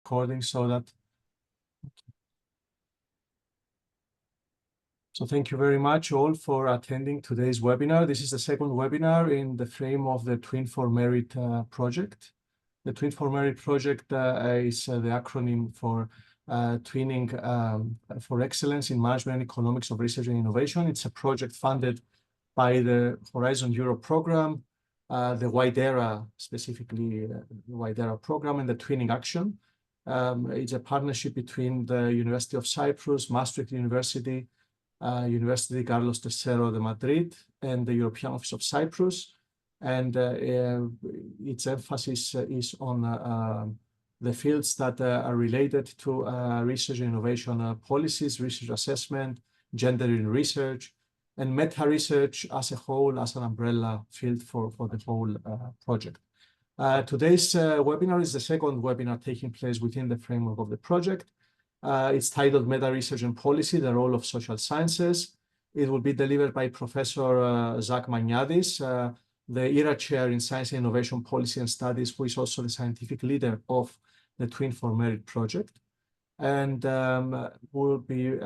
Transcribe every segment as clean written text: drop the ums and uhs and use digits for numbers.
recording so that. So thank you very much all for attending today's webinar. This is the second webinar in the frame of the TWIN4MERIT project. The TWIN4MERIT project is the acronym for Twinning for Excellence in Management and Economics of Research and Innovation. It's a project funded by the Horizon Europe program, the WIDERA, specifically the WIDERA program, and the Twinning Action. It's a partnership between the University of Cyprus, Maastricht University, University Carlos III de Madrid, and the European Office of Cyprus. And its emphasis is on the fields that are related to research and innovation policies, research assessment, gender in research, and meta-research as a whole, as an umbrella field for the whole project. Today's webinar is the second webinar taking place within the framework of the project. It's titled Meta-Research and Policy, the Role of Social Sciences. It will be delivered by Professor Zach Maniadis, the ERA Chair in Science and Innovation Policy and Studies, who is also the scientific leader of the TWIN4MERIT project. And we'll be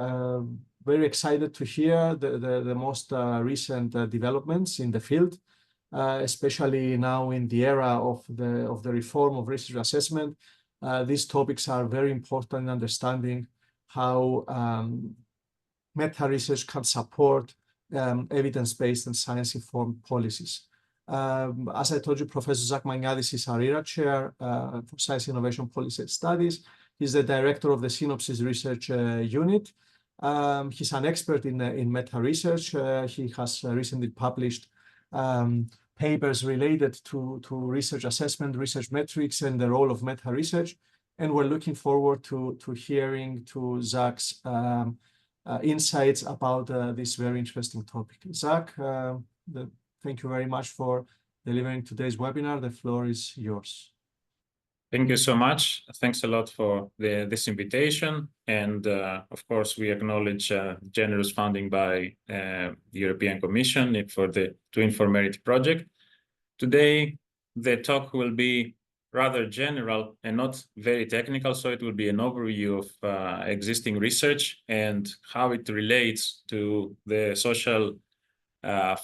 very excited to hear the most recent developments in the field, especially now in the era of the reform of research assessment. These topics are very important in understanding how meta-research can support evidence-based and science-informed policies. As I told you, Professor Zach Maniadis is our ERA Chair for Science, Innovation, Policy and Studies. He's the director of the Synopsis Research Unit. He's an expert in meta-research. He has recently published papers related to research assessment, research metrics, and the role of meta-research. And we're looking forward to hearing to Zach's insights about this very interesting topic. Zach, thank you very much for delivering today's webinar. The floor is yours. Thank you so much. Thanks a lot for this invitation. And of course, we acknowledge generous funding by the European Commission for the TWIN4MERIT project. Today, the talk will be rather general and not very technical. So it will be an overview of existing research and how it relates to the social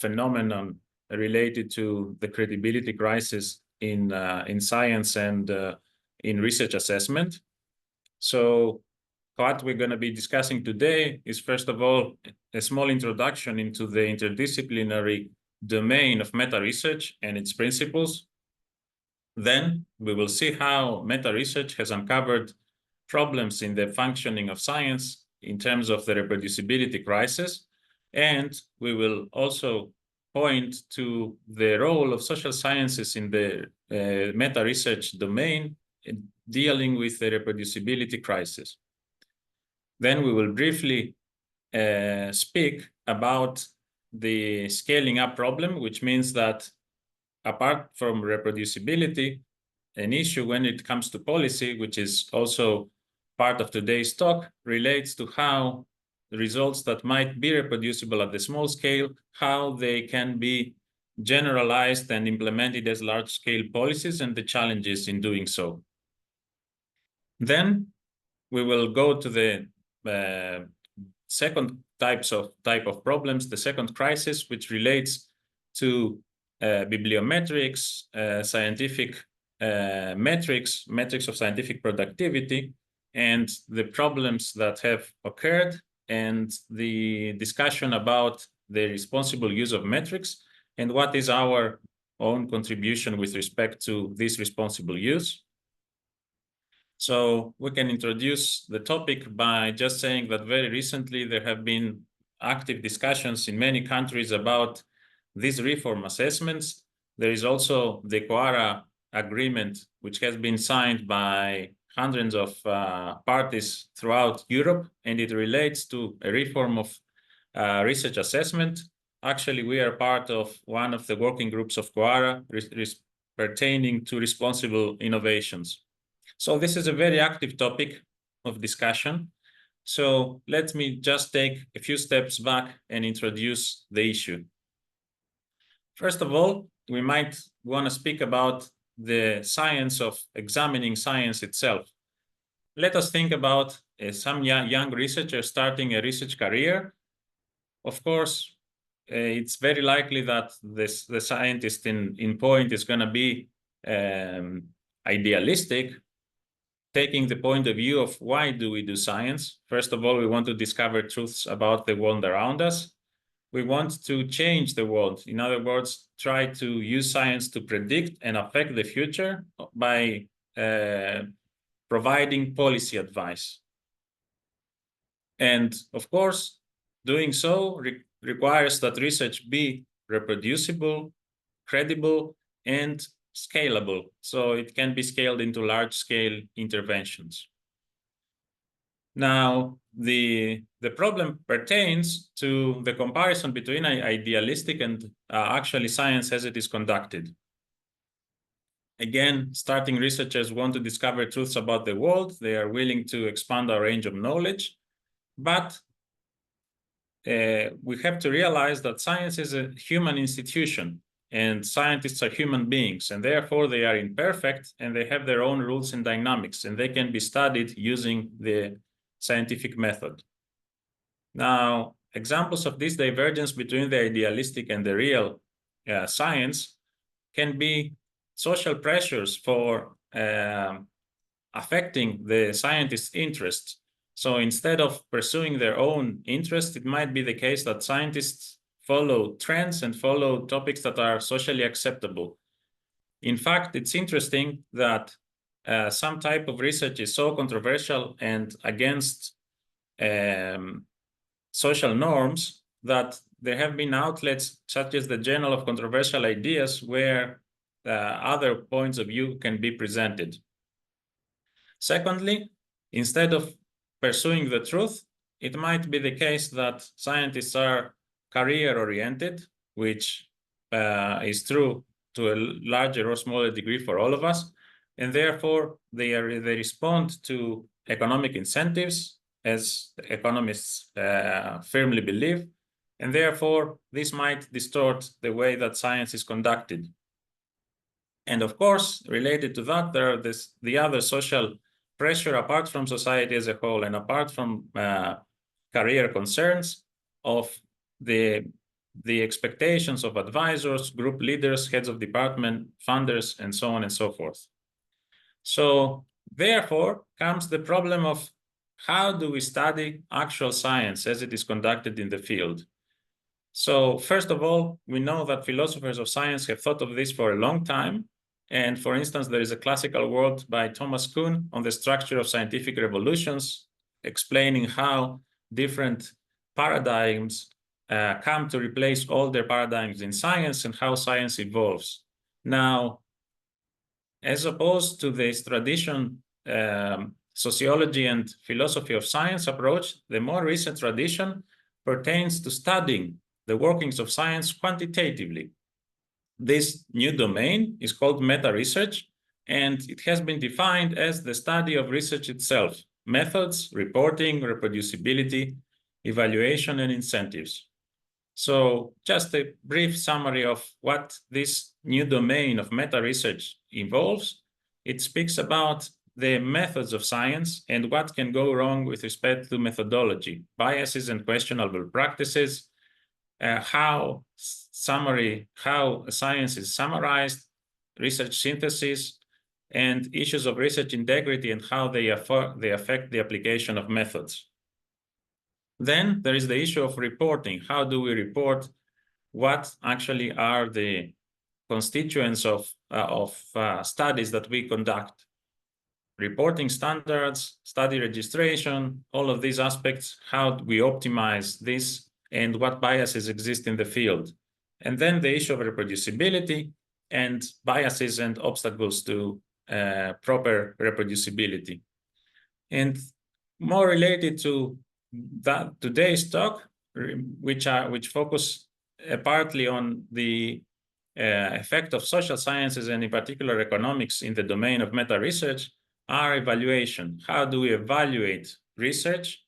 phenomenon related to the credibility crisis in science and in research assessment. So what we're going to be discussing today is, first of all, a small introduction into the interdisciplinary domain of meta-research and its principles. Then we will see how meta-research has uncovered problems in the functioning of science in terms of the reproducibility crisis. And we will also point to the role of social sciences in the meta-research domain dealing with the reproducibility crisis. Then we will briefly speak about the scaling up problem, which means that apart from reproducibility, an issue when it comes to policy, which is also part of today's talk, relates to how the results that might be reproducible at the small scale, how they can be generalized and implemented as large-scale policies and the challenges in doing so. Then we will go to the second type of problems, the second crisis, which relates to bibliometrics, scientific metrics of scientific productivity, and the problems that have occurred, and the discussion about the responsible use of metrics and what is our own contribution with respect to this responsible use. So we can introduce the topic by just saying that very recently there have been active discussions in many countries about these reform assessments. There is also the QARA agreement, which has been signed by hundreds of parties throughout Europe, and it relates to a reform of research assessment. Actually, we are part of one of the working groups of QARA pertaining to responsible innovations. So this is a very active topic of discussion. So let me just take a few steps back and introduce the issue. First of all, we might want to speak about the science of examining science itself. let us think about some young researcher starting a research career. Of course, it's very likely that the scientist in point is going to be idealistic, taking the point of view of why do we do science. First of all, we want to discover truths about the world around us. We want to change the world. In other words, try to use science to predict and affect the future by providing policy advice. And of course, doing so requires that research be reproducible, credible, and scalable. So it can be scaled into large-scale interventions. Now, the problem pertains to the comparison between idealistic and actually science as it is conducted. Again, starting researchers want to discover truths about the world. They are willing to expand our range of knowledge. But we have to realize that science is a human institution, and scientists are human beings, and therefore they are imperfect, and they have their own rules and dynamics, and they can be studied using the scientific method. Now, examples of this divergence between the idealistic and the real science can be social pressures for affecting the scientist's interest. So instead of pursuing their own interest, it might be the case that scientists follow trends and follow topics that are socially acceptable. In fact, it's interesting that some type of research is so controversial and against social norms that there have been outlets such as the Journal of Controversial Ideas where other points of view can be presented. Secondly, instead of pursuing the truth, it might be the case that scientists are career-oriented, which is true to a larger or smaller degree for all of us, and therefore they respond to economic incentives, as economists firmly believe, and therefore this might distort the way that science is conducted. And of course, related to that, there are the other social pressure apart from society as a whole and apart from career concerns of the expectations of advisors, group leaders, heads of department, funders, and so on and so forth. So therefore comes the problem of how do we study actual science as it is conducted in the field? So first of all, we know that philosophers of science have thought of this for a long time. And for instance, there is a classical work by Thomas Kuhn on the structure of scientific revolutions, explaining how different paradigms come to replace older paradigms in science and how science evolves. Now, as opposed to this tradition, sociology and philosophy of science approach, the more recent tradition pertains to studying the workings of science quantitatively. This new domain is called meta-research, and it has been defined as the study of research itself, methods, reporting, reproducibility, evaluation, and incentives. So just a brief summary of what this new domain of meta-research involves. It speaks about the methods of science and what can go wrong with respect to methodology, biases and questionable practices, how science is summarized, research synthesis, and issues of research integrity and how they affect the application of methods. Then there is the issue of reporting. How do we report what actually are the constituents of studies that we conduct? Reporting standards, study registration, all of these aspects, how do we optimize this, and what biases exist in the field. And then the issue of reproducibility and biases and obstacles to proper reproducibility. And more related to that today's talk, which focus partly on the effect of social sciences and in particular economics in the domain of meta-research, are evaluation. How do we evaluate research?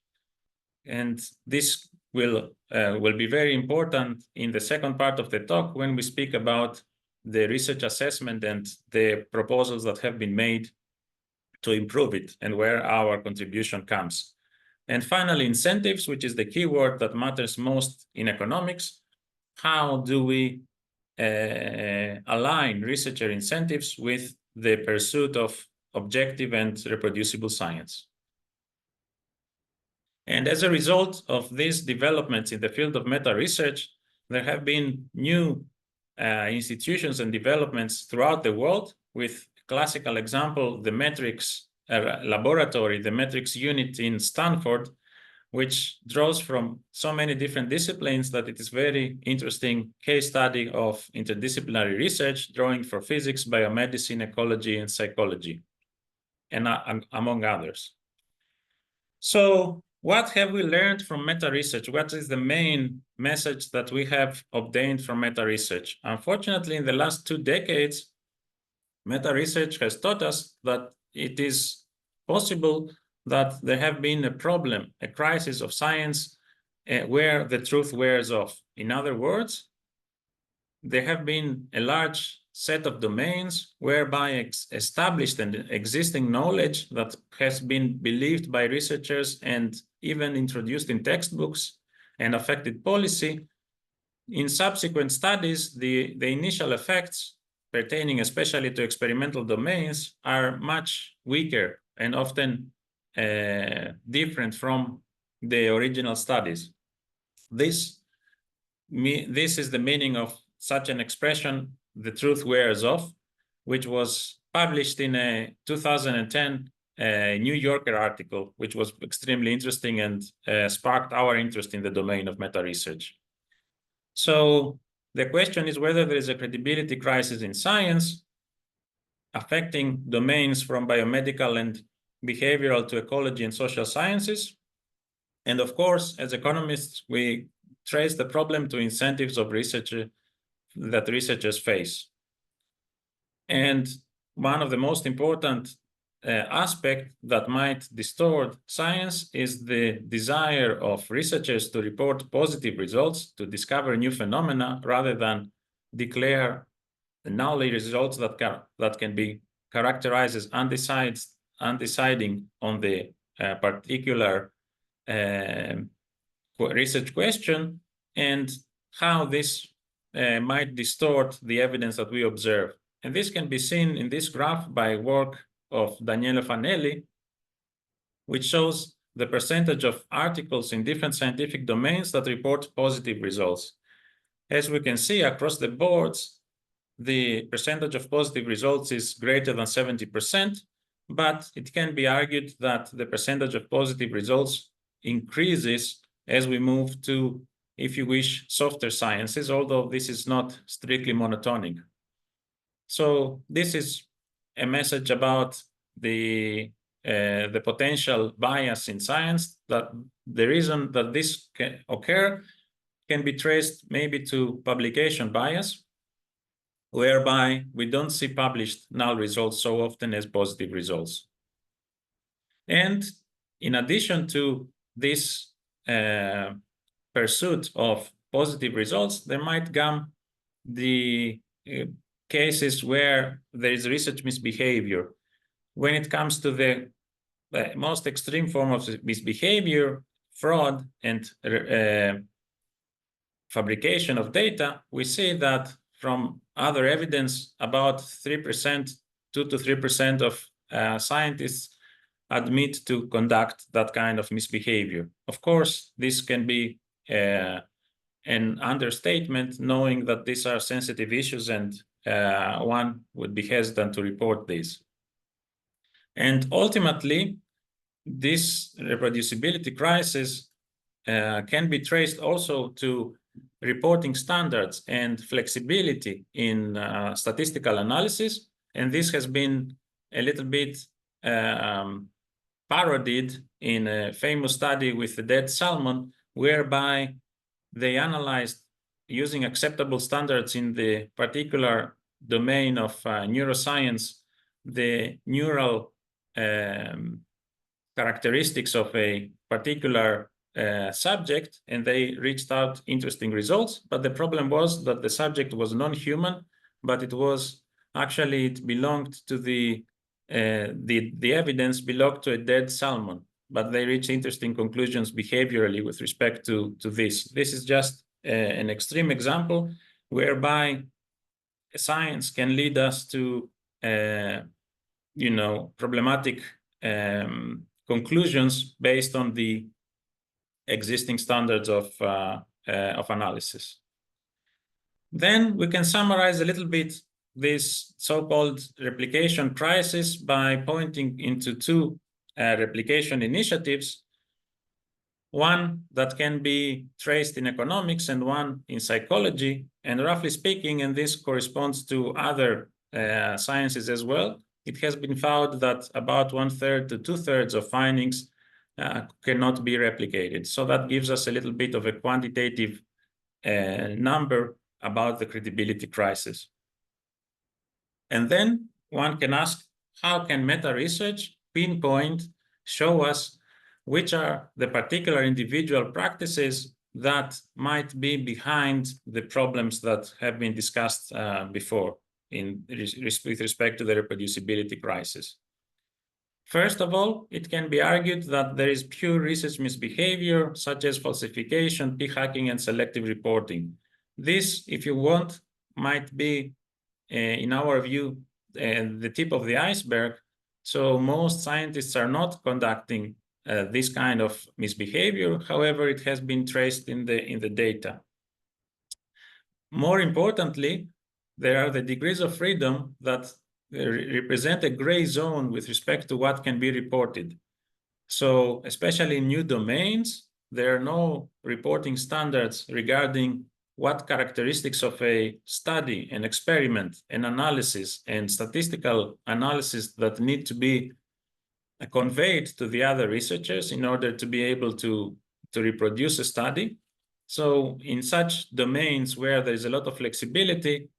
And this will be very important in the second part of the talk when we speak about the research assessment and the proposals that have been made to improve it and where our contribution comes. And finally, incentives, which is the keyword that matters most in economics. How do we align researcher incentives with the pursuit of objective and reproducible science? And as a result of these developments in the field of meta-research, there have been new institutions and developments throughout the world. With classical example, the metrics laboratory, the metrics unit in Stanford, which draws from so many different disciplines that it is very interesting case study of interdisciplinary research, drawing for physics, biomedicine, ecology, and psychology, and among others. So what have we learned from meta-research? What is the main message that we have obtained from meta-research? Unfortunately, in the last 2 decades, meta-research has taught us that it is possible that there have been a problem, a crisis of science, where the truth wears off. In other words, there have been a large set of domains whereby established and existing knowledge that has been believed by researchers and even introduced in textbooks and affected policy. In subsequent studies, the initial effects pertaining especially to experimental domains are much weaker and often different from the original studies. This is the meaning of such an expression, the truth wears off, which was published in a 2010 New Yorker article, which was extremely interesting and sparked our interest in the domain of meta-research. So the question is whether there is a credibility crisis in science affecting domains from biomedical and behavioral to ecology and social sciences. And of course, as economists, we trace the problem to incentives of that researchers face. And one of the most important aspects that might distort science is the desire of researchers to report positive results, to discover new phenomena, rather than declare null results that can be characterized as undeciding on the particular research question, and how this might distort the evidence that we observe. And this can be seen in this graph by work of Daniele Fanelli, which shows the percentage of articles in different scientific domains that report positive results. As we can see across the boards, the percentage of positive results is greater than 70%, but it can be argued that the percentage of positive results increases as we move to, if you wish, softer sciences, although this is not strictly monotonic. So this is a message about the potential bias in science, that the reason that this can occur can be traced maybe to publication bias, whereby we don't see published null results so often as positive results. And in addition to this pursuit of positive results, there might come the cases where there is research misbehavior. When it comes to the most extreme form of misbehavior, fraud and fabrication of data, we see that from other evidence, about 3%, 2 to 3% of scientists admit to conduct that kind of misbehavior. Of course, this can be an understatement, knowing that these are sensitive issues and one would be hesitant to report these. And ultimately, this reproducibility crisis can be traced also to reporting standards and flexibility in statistical analysis. And this has been a little bit parodied in a famous study with the dead salmon, whereby they analyzed, using acceptable standards in the particular domain of neuroscience, the neural characteristics of a particular subject, and they reached out interesting results. But the problem was that the subject was non-human, but it belonged to the the evidence belonged to a dead salmon, but they reach interesting conclusions behaviorally with respect to this. This is just an extreme example whereby science can lead us to problematic conclusions based on the existing standards of analysis. Then we can summarize a little bit this so-called replication crisis by pointing into two replication initiatives, one that can be traced in economics and one in psychology. And roughly speaking, and this corresponds to other sciences as well, it has been found that about 1/3 to 2/3 of findings cannot be replicated. So that gives us a little bit of a quantitative number about the credibility crisis. And then one can ask, how can meta-research pinpoint, show us which are the particular individual practices that might be behind the problems that have been discussed before with respect to the reproducibility crisis. First of all, it can be argued that there is pure research misbehavior, such as falsification, p-hacking, and selective reporting. This, if you want, might be, in our view, the tip of the iceberg. So most scientists are not conducting this kind of misbehavior. However, it has been traced in the data. More importantly, there are the degrees of freedom that represent a gray zone with respect to what can be reported. So especially in new domains, there are no reporting standards regarding what characteristics of a study, an experiment, an analysis, and statistical analysis that need to be conveyed to the other researchers in order to be able to reproduce a study. So in such domains where there is a lot of flexibility,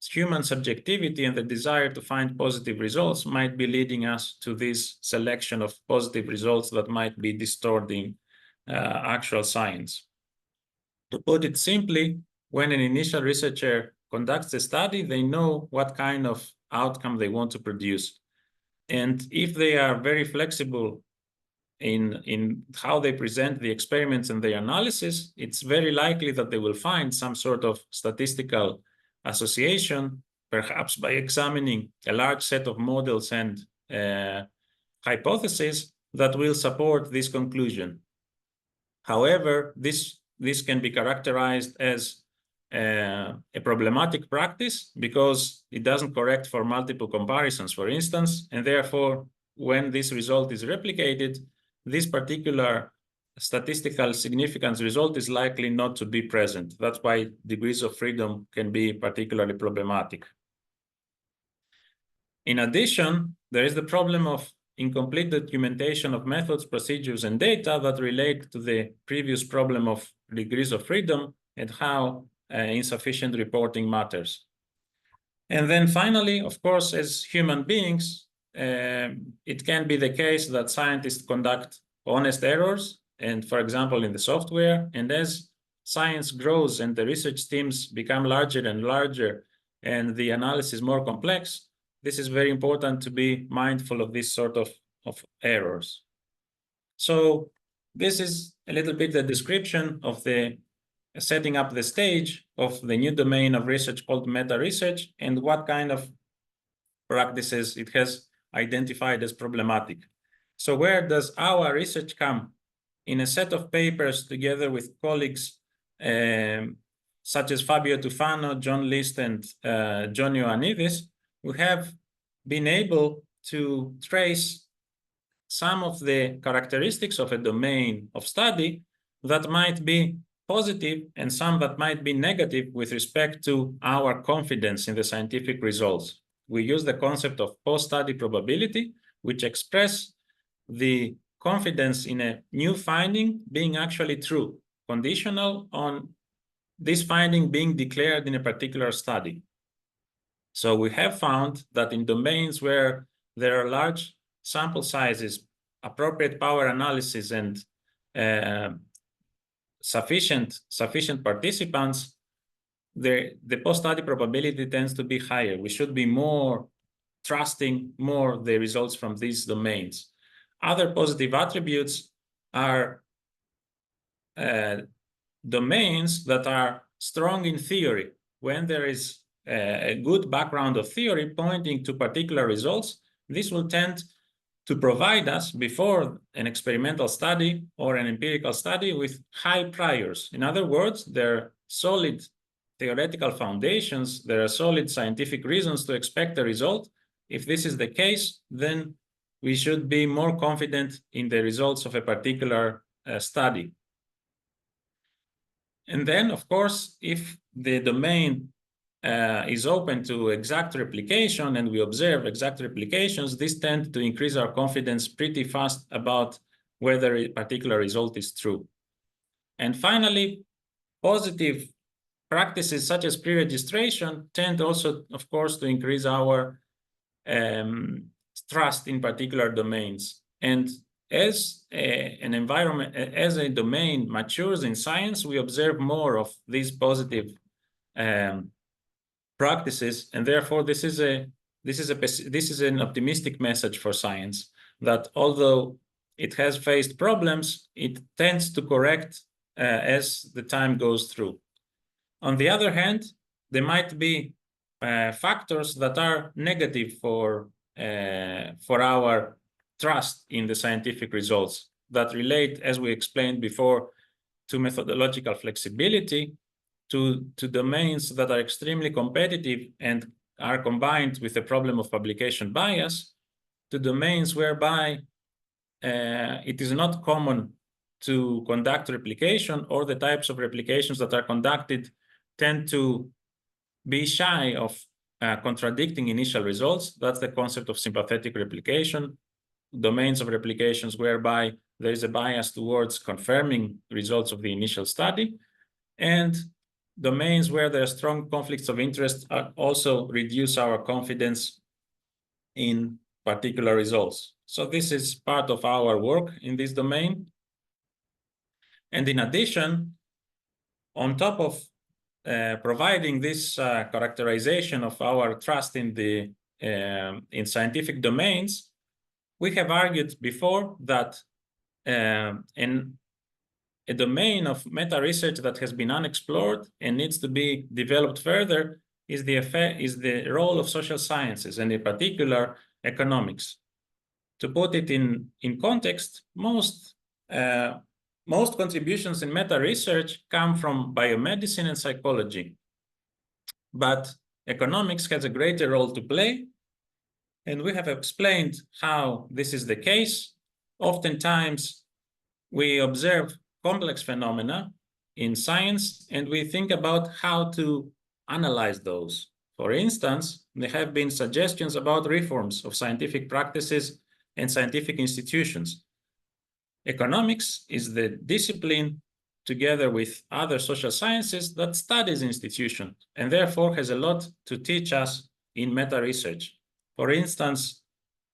human subjectivity and the desire to find positive results might be leading us to this selection of positive results that might be distorting actual science. To put it simply, when an initial researcher conducts a study, they know what kind of outcome they want to produce. And if they are very flexible in how they present the experiments and the analysis, it's very likely that they will find some sort of statistical association, perhaps by examining a large set of models and hypotheses that will support this conclusion. However, this can be characterized as a problematic practice because it doesn't correct for multiple comparisons, for instance, and therefore, when this result is replicated, this particular statistical significance result is likely not to be present. That's why degrees of freedom can be particularly problematic. In addition, there is the problem of incomplete documentation of methods, procedures, and data that relate to the previous problem of degrees of freedom and how insufficient reporting matters. And then finally, of course, as human beings, it can be the case that scientists conduct honest errors, and for example, in the software, and as science grows and the research teams become larger and larger and the analysis more complex, this is very important to be mindful of this sort of errors. So this is a little bit the description of the setting up the stage of the new domain of research called meta-research and what kind of practices it has identified as problematic. So where does our research come? In a set of papers together with colleagues such as Fabio Tufano, John List, and John Ioannidis, we have been able to trace some of the characteristics of a domain of study that might be positive and some that might be negative with respect to our confidence in the scientific results. We use the concept of post-study probability, which express the confidence in a new finding being actually true, conditional on this finding being declared in a particular study. So we have found that in domains where there are large sample sizes, appropriate power analysis, and sufficient participants, the post-study probability tends to be higher. We should be more trusting more the results from these domains. Other positive attributes are domains that are strong in theory. When there is a good background of theory pointing to particular results, this will tend to provide us, before an experimental study or an empirical study, with high priors. In other words, there are solid theoretical foundations, there are solid scientific reasons to expect a result. If this is the case, then we should be more confident in the results of a particular study. And then, of course, if the domain is open to exact replication and we observe exact replications, this tends to increase our confidence pretty fast about whether a particular result is true. And finally, positive practices such as pre-registration tend also, of course, to increase our trust in particular domains. And as an environment, as a domain matures in science, we observe more of these positive practices, and therefore this is an optimistic message for science, that although it has faced problems, it tends to correct as the time goes through. On the other hand, there might be factors that are negative for our trust in the scientific results, that relate, as we explained before, to methodological flexibility, to domains that are extremely competitive and are combined with the problem of publication bias, to domains whereby it is not common to conduct replication, or the types of replications that are conducted tend to be shy of contradicting initial results. That's the concept of sympathetic replication. Domains of replications whereby there is a bias towards confirming results of the initial study, and domains where there are strong conflicts of interest also reduce our confidence in particular results. So this is part of our work in this domain. And in addition, on top of providing this characterization of our trust in the in scientific domains, we have argued before that in a domain of meta-research that has been unexplored and needs to be developed further is the role of social sciences, and in particular economics. To put it in context, most contributions in meta-research come from biomedicine and psychology, but economics has a greater role to play, and we have explained how this is the case. Oftentimes, we observe complex phenomena in science, and we think about how to analyze those. For instance, there have been suggestions about reforms of scientific practices and scientific institutions. Economics is the discipline, together with other social sciences, that studies institutions, and therefore has a lot to teach us in meta-research. For instance,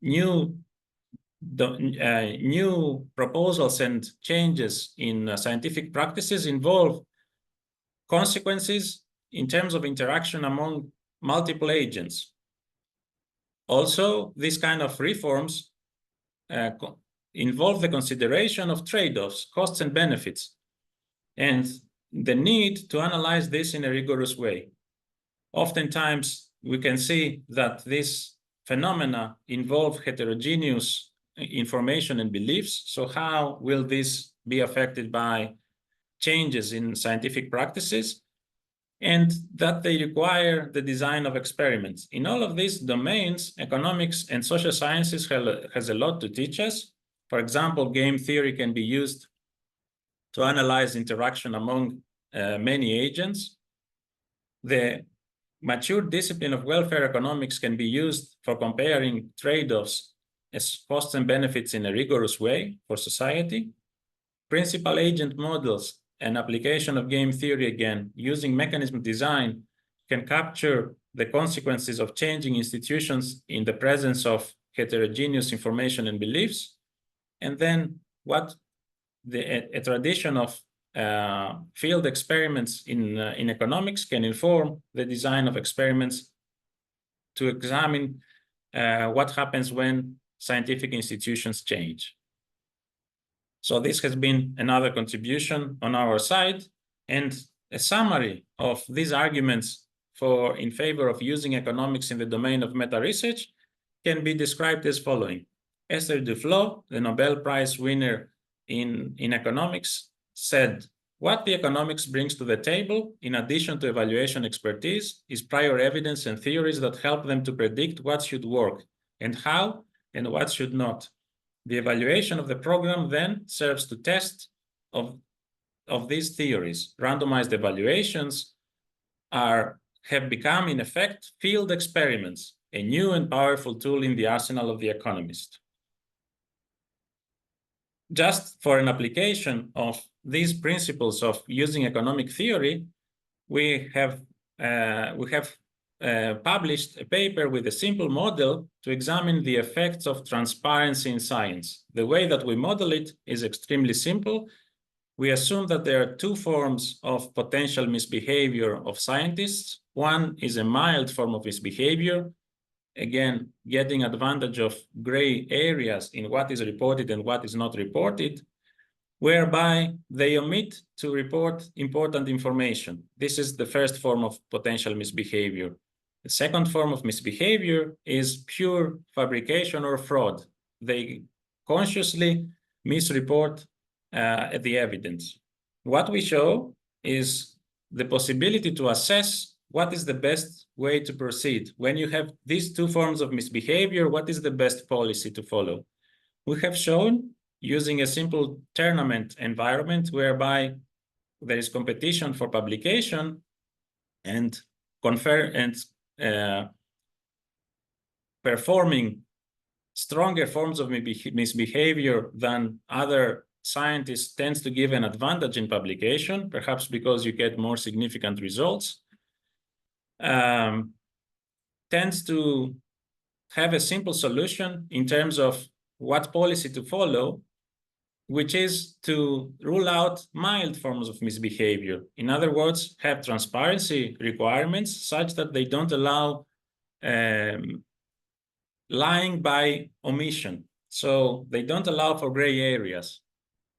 new proposals and changes in scientific practices involve consequences in terms of interaction among multiple agents. Also, these kind of reforms involve the consideration of trade-offs, costs and benefits, and the need to analyze this in a rigorous way. Oftentimes, we can see that these phenomena involve heterogeneous information and beliefs. So how will this be affected by changes in scientific practices? And that they require the design of experiments. In all of these domains, economics and social sciences has a lot to teach us. For example, game theory can be used to analyze interaction among many agents. The mature discipline of welfare economics can be used for comparing trade-offs as costs and benefits in a rigorous way for society. Principal agent models and application of game theory, again, using mechanism design, can capture the consequences of changing institutions in the presence of heterogeneous information and beliefs. And then what a tradition of field experiments in economics can inform the design of experiments to examine what happens when scientific institutions change. So this has been another contribution on our side, and a summary of these arguments in favor of using economics in the domain of meta-research can be described as following. Esther Duflo, the Nobel Prize winner in economics, said, "What the economics brings to the table, in addition to evaluation expertise, is prior evidence and theories that help them to predict what should work and how and what should not. The evaluation of the program then serves to test of these theories. Randomized evaluations have become, in effect, field experiments, a new and powerful tool in the arsenal of the economist." Just for an application of these principles of using economic theory, we have published a paper with a simple model to examine the effects of transparency in science. The way that we model it is extremely simple. We assume that there are two forms of potential misbehavior of scientists. One is a mild form of misbehavior, again, getting advantage of gray areas in what is reported and what is not reported, whereby they omit to report important information. This is the first form of potential misbehavior. The second form of misbehavior is pure fabrication or fraud. They consciously misreport the evidence. What we show is the possibility to assess what is the best way to proceed. When you have these two forms of misbehavior, what is the best policy to follow? We have shown, using a simple tournament environment whereby there is competition for publication and performing stronger forms of misbehavior than other scientists tends to give an advantage in publication, perhaps because you get more significant results, tends to have a simple solution in terms of what policy to follow, which is to rule out mild forms of misbehavior. In other words, have transparency requirements such that they don't allow lying by omission. So they don't allow for gray areas.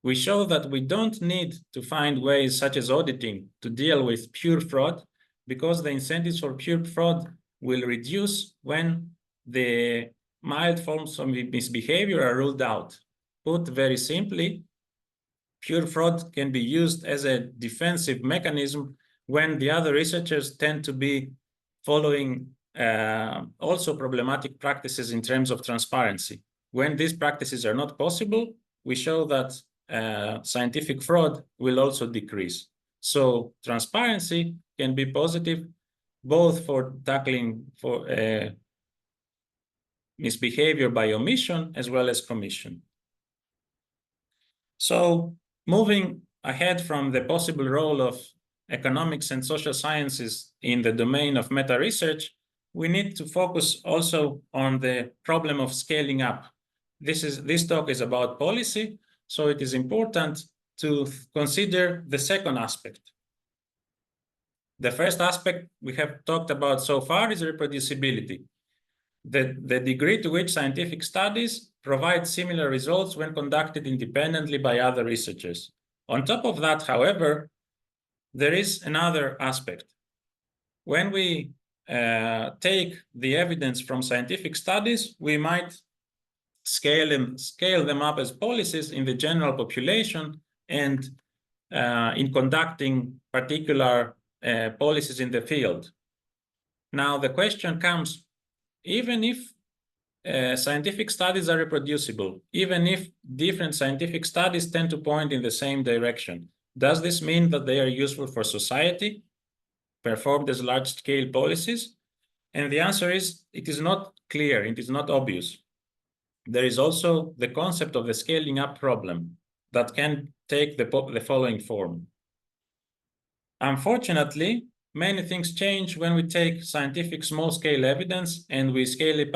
We show that we don't need to find ways such as auditing to deal with pure fraud, because the incentives for pure fraud will reduce when the mild forms of misbehavior are ruled out. Put very simply, pure fraud can be used as a defensive mechanism when the other researchers tend to be following also problematic practices in terms of transparency. When these practices are not possible, we show that scientific fraud will also decrease. So transparency can be positive both for tackling misbehavior by omission as well as commission. So moving ahead from the possible role of economics and social sciences in the domain of meta-research, we need to focus also on the problem of scaling up. This talk is about policy, so it is important to consider the second aspect. The first aspect we have talked about so far is reproducibility. The degree to which scientific studies provide similar results when conducted independently by other researchers. On top of that, however, there is another aspect. When we take the evidence from scientific studies, we might scale them up as policies in the general population and in conducting particular policies in the field. Now, the question comes, even if scientific studies are reproducible, even if different scientific studies tend to point in the same direction, does this mean that they are useful for society, performed as large-scale policies? And the answer is, it is not clear, it is not obvious. There is also the concept of the scaling up problem that can take the following form. Unfortunately, many things change when we take scientific small-scale evidence and we scale it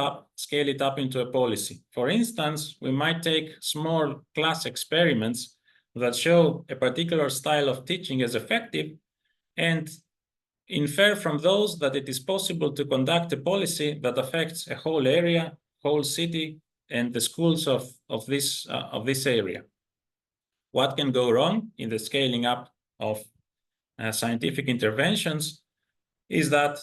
up into a policy. For instance, we might take small class experiments that show a particular style of teaching as effective, and infer from those that it is possible to conduct a policy that affects a whole area, whole city, and the schools of this area. What can go wrong in the scaling up of scientific interventions is that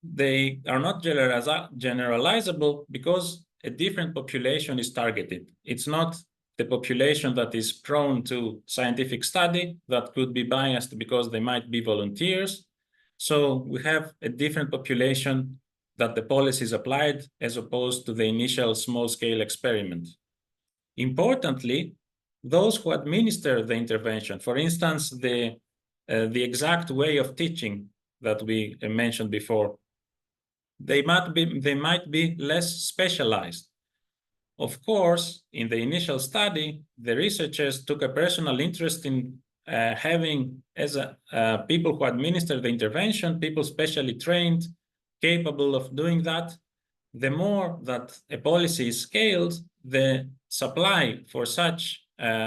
they are not generalizable because a different population is targeted. It's not the population that is prone to scientific study that could be biased because they might be volunteers. So we have a different population that the policy is applied as opposed to the initial small-scale experiment. Importantly, those who administer the intervention, for instance, the exact way of teaching that we mentioned before, they might be less specialized. Of course, in the initial study, the researchers took a personal interest in having as people who administer the intervention, people specially trained, capable of doing that. The more that a policy is scaled, the supply for such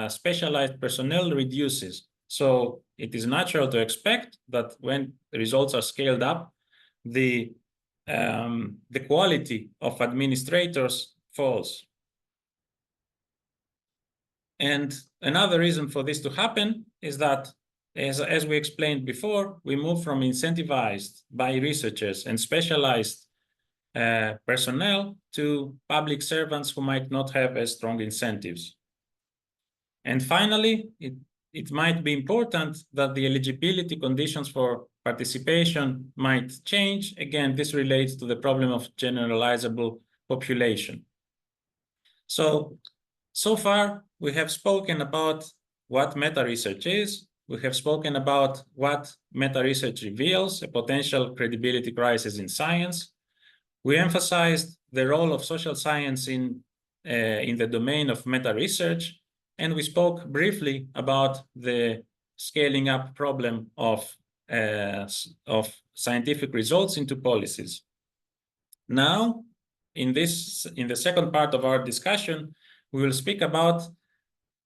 specialized personnel reduces. So it is natural to expect that when the results are scaled up, the quality of administrators falls. And another reason for this to happen is that, as we explained before, we move from incentivized by researchers and specialized personnel to public servants who might not have as strong incentives. And finally, it might be important that the eligibility conditions for participation might change. Again, this relates to the problem of generalizable population. So far, we have spoken about what meta-research is. We have spoken about what meta-research reveals, a potential credibility crisis in science. We emphasized the role of social science in the domain of meta-research, and we spoke briefly about the scaling up problem of scientific results into policies. Now, in the second part of our discussion, we will speak about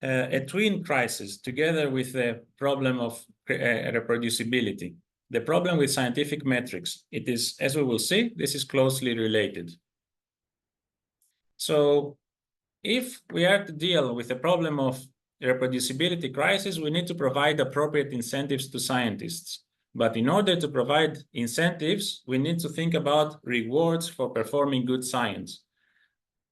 a twin crisis together with the problem of reproducibility. The problem with scientific metrics. It is, as we will see, this is closely related. So if we are to deal with the problem of reproducibility crisis, we need to provide appropriate incentives to scientists. But in order to provide incentives, we need to think about rewards for performing good science.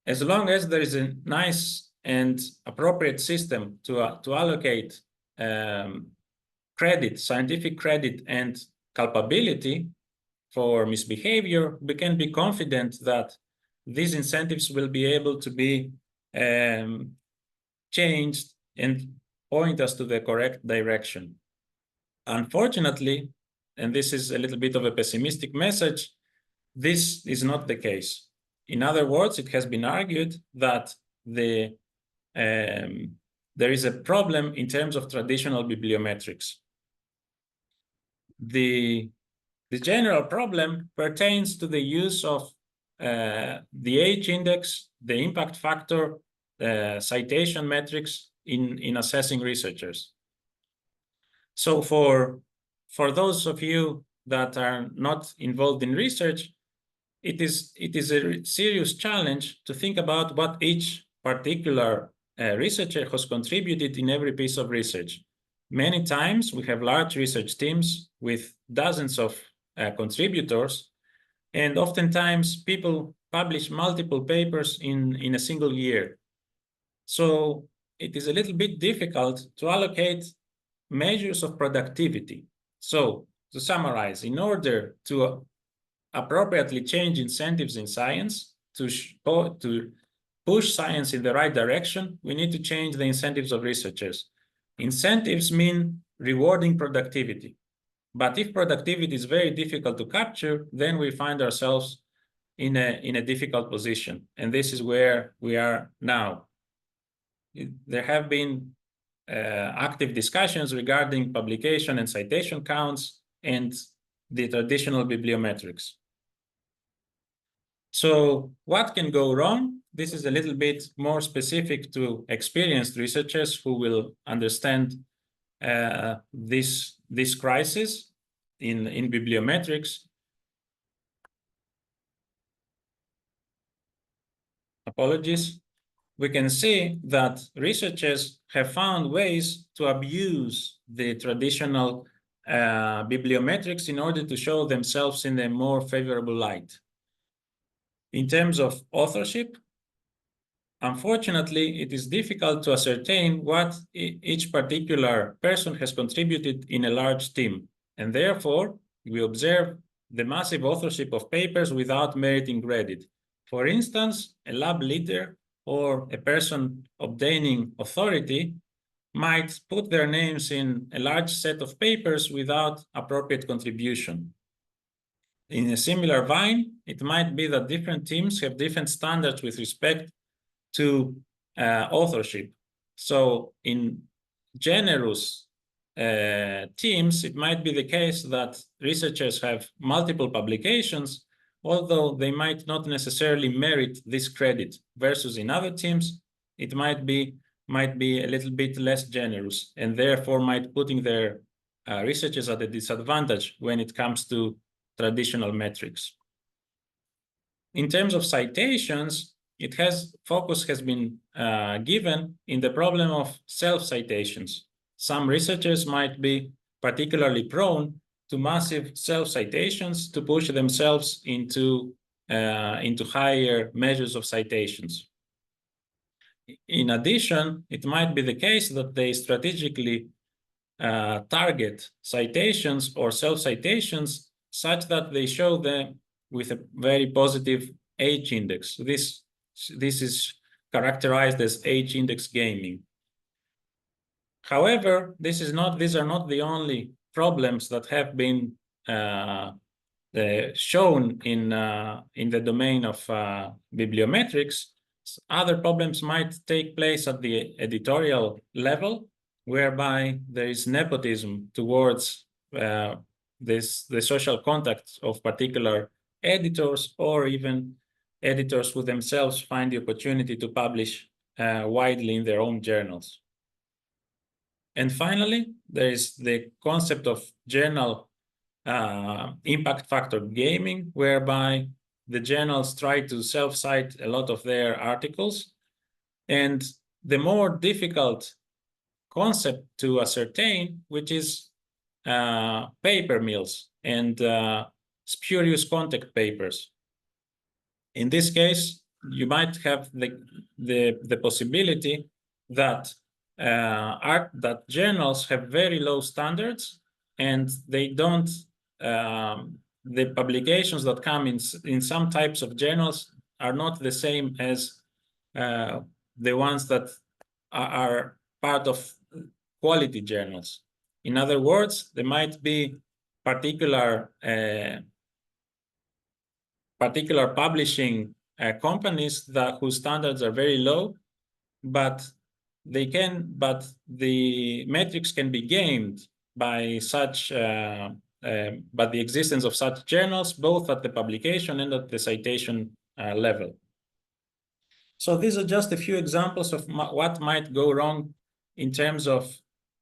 As long as there is a nice and appropriate system to allocate credit, scientific credit, and culpability for misbehavior, we can be confident that these incentives will be able to be changed and point us to the correct direction. Unfortunately, and this is a little bit of a pessimistic message, this is not the case. In other words, it has been argued that there is a problem in terms of traditional bibliometrics. The general problem pertains to the use of the H index, the impact factor, citation metrics in assessing researchers. So for those of you that are not involved in research, it is a serious challenge to think about what each particular researcher has contributed in every piece of research. Many times we have large research teams with dozens of contributors, and oftentimes people publish multiple papers in a single year. So it is a little bit difficult to allocate measures of productivity. So to summarize, in order to appropriately change incentives in science, to push science in the right direction, we need to change the incentives of researchers. Incentives mean rewarding productivity. But if productivity is very difficult to capture, then we find ourselves in a difficult position. And this is where we are now. There have been active discussions regarding publication and citation counts and the traditional bibliometrics. So what can go wrong? This is a little bit more specific to experienced researchers who will understand this crisis. in bibliometrics. Apologies. We can see that researchers have found ways to abuse the traditional bibliometrics in order to show themselves in a more favorable light. In terms of authorship, unfortunately, it is difficult to ascertain what each particular person has contributed in a large team, and therefore we observe the massive authorship of papers without meriting credit. For instance, a lab leader or a person obtaining authority might put their names in a large set of papers without appropriate contribution. In a similar vein, it might be that different teams have different standards with respect to authorship. So in generous teams, it might be the case that researchers have multiple publications, although they might not necessarily merit this credit, versus in other teams, it might be a little bit less generous, and therefore might putting their researchers at a disadvantage when it comes to traditional metrics. In terms of citations, focus has been given in the problem of self-citations. Some researchers might be particularly prone to massive self-citations to push themselves into higher measures of citations. In addition, it might be the case that they strategically target citations or self-citations such that they show them with a very positive H index. This is characterized as H index gaming. However, these are not the only problems that have been shown in the domain of bibliometrics. Other problems might take place at the editorial level, whereby there is nepotism towards the social contacts of particular editors, or even editors who themselves find the opportunity to publish widely in their own journals. And finally, there is the concept of journal impact factor gaming, whereby the journals try to self-cite a lot of their articles. And the more difficult concept to ascertain, which is paper mills and spurious contact papers. In this case, you might have the possibility that that journals have very low standards, and they don't. The publications that come in some types of journals are not the same as the ones that are part of quality journals. In other words, there might be particular publishing companies whose standards are very low, but the metrics can be gamed by such by the existence of such journals, both at the publication and at the citation level. So these are just a few examples of what might go wrong in terms of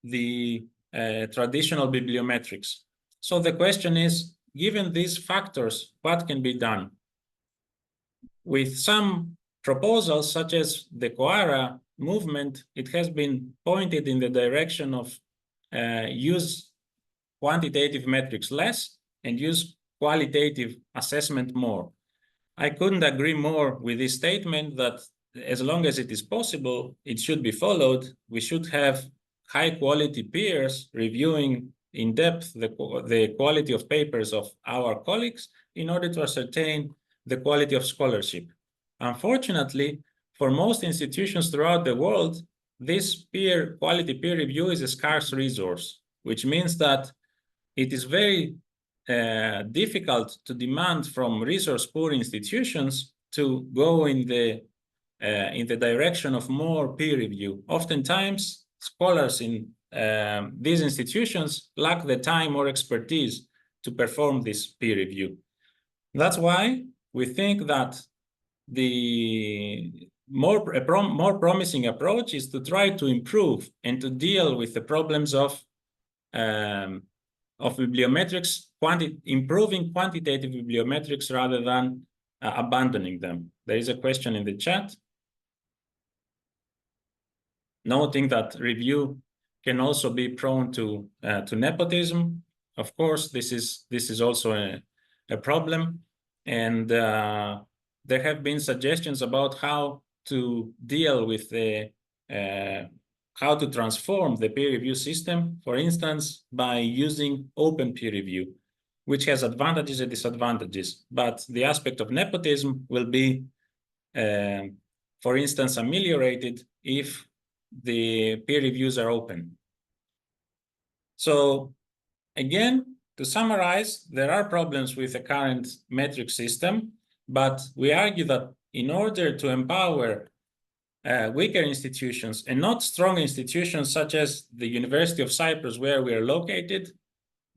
the traditional bibliometrics. So the question is, given these factors, what can be done? With some proposals, such as the Coara movement, it has been pointed in the direction of use quantitative metrics less and use qualitative assessment more. I couldn't agree more with this statement that as long as it is possible, it should be followed. We should have high quality peers reviewing in depth the quality of papers of our colleagues in order to ascertain the quality of scholarship. Unfortunately, for most institutions throughout the world, this quality peer review is a scarce resource, which means that it is very difficult to demand from resource-poor institutions to go in the direction of more peer review. Oftentimes, scholars in these institutions lack the time or expertise to perform this peer review. That's why we think that the more promising approach is to try to improve and to deal with the problems of of bibliometrics, improving quantitative bibliometrics rather than abandoning them? There is a question in the chat. Noting that review can also be prone to nepotism. Of course, this is also a problem, and there have been suggestions about how to deal with how to transform the peer review system, for instance, by using open peer review, which has advantages and disadvantages. But the aspect of nepotism will be, for instance, ameliorated if the peer reviews are open. So again, to summarize, there are problems with the current metric system, but we argue that in order to empower weaker institutions and not strong institutions such as the University of Cyprus, where we are located,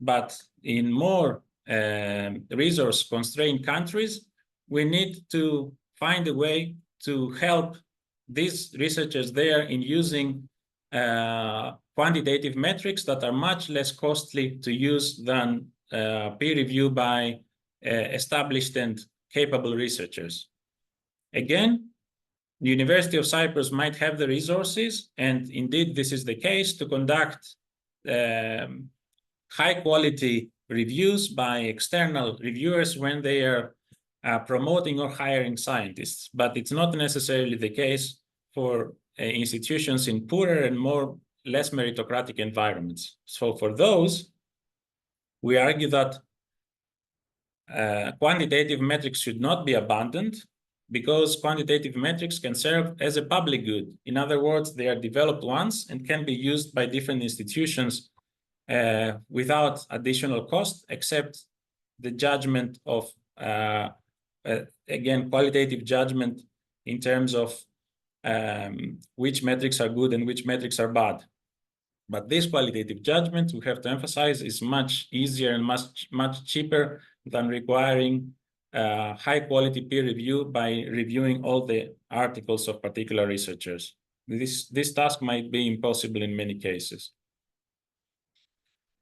but in more resource-constrained countries, we need to find a way to help these researchers there in using quantitative metrics that are much less costly to use than peer review by established and capable researchers. Again, the University of Cyprus might have the resources, and indeed this is the case, to conduct high-quality reviews by external reviewers when they are promoting or hiring scientists. But it's not necessarily the case for institutions in poorer and less meritocratic environments. So for those, we argue that quantitative metrics should not be abandoned, because quantitative metrics can serve as a public good. In other words, they are developed once and can be used by different institutions without additional cost, except the judgment of, again, qualitative judgment in terms of which metrics are good and which metrics are bad. But this qualitative judgment, we have to emphasize, is much easier and much cheaper than requiring high-quality peer review by reviewing all the articles of particular researchers. This task might be impossible in many cases.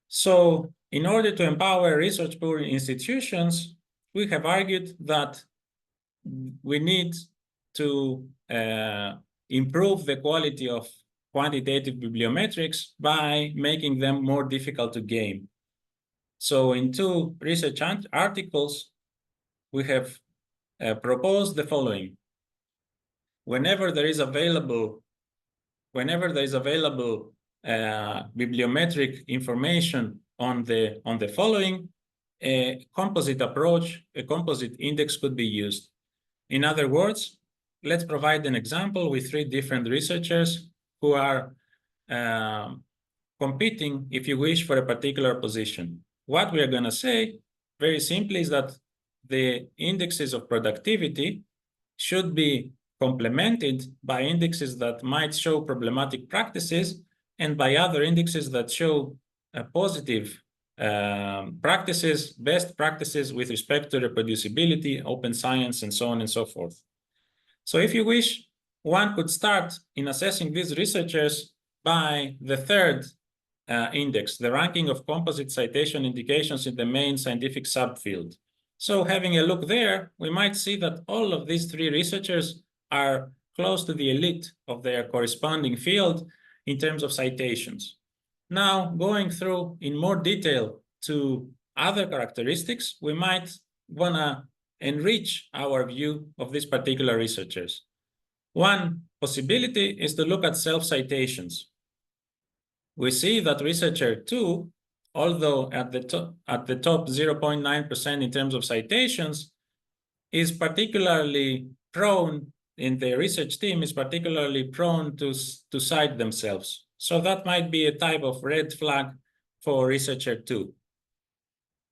So, in order to empower research-poor institutions, we have argued that we need to improve the quality of quantitative bibliometrics by making them more difficult to game. So, in two research articles, we have proposed the following. Whenever there is available bibliometric information on the following, a composite approach, a composite index could be used. In other words, let's provide an example with three different researchers who are competing, if you wish, for a particular position. What we are going to say, very simply, is that the indexes of productivity should be complemented by indexes that might show problematic practices and by other indexes that show positive practices, best practices with respect to reproducibility, open science, and so on and so forth. So if you wish, one could start in assessing these researchers by the third index, the ranking of composite citation indications in the main scientific subfield. So having a look there, we might see that all of these three researchers are close to the elite of their corresponding field in terms of citations. Now, going through in more detail to other characteristics, we might want to enrich our view of these particular researchers. One possibility is to look at self-citations. We see that researcher 2, although at the top 0.9% in terms of citations, is particularly prone, in the research team, is particularly prone to cite themselves. So that might be a type of red flag for researcher 2.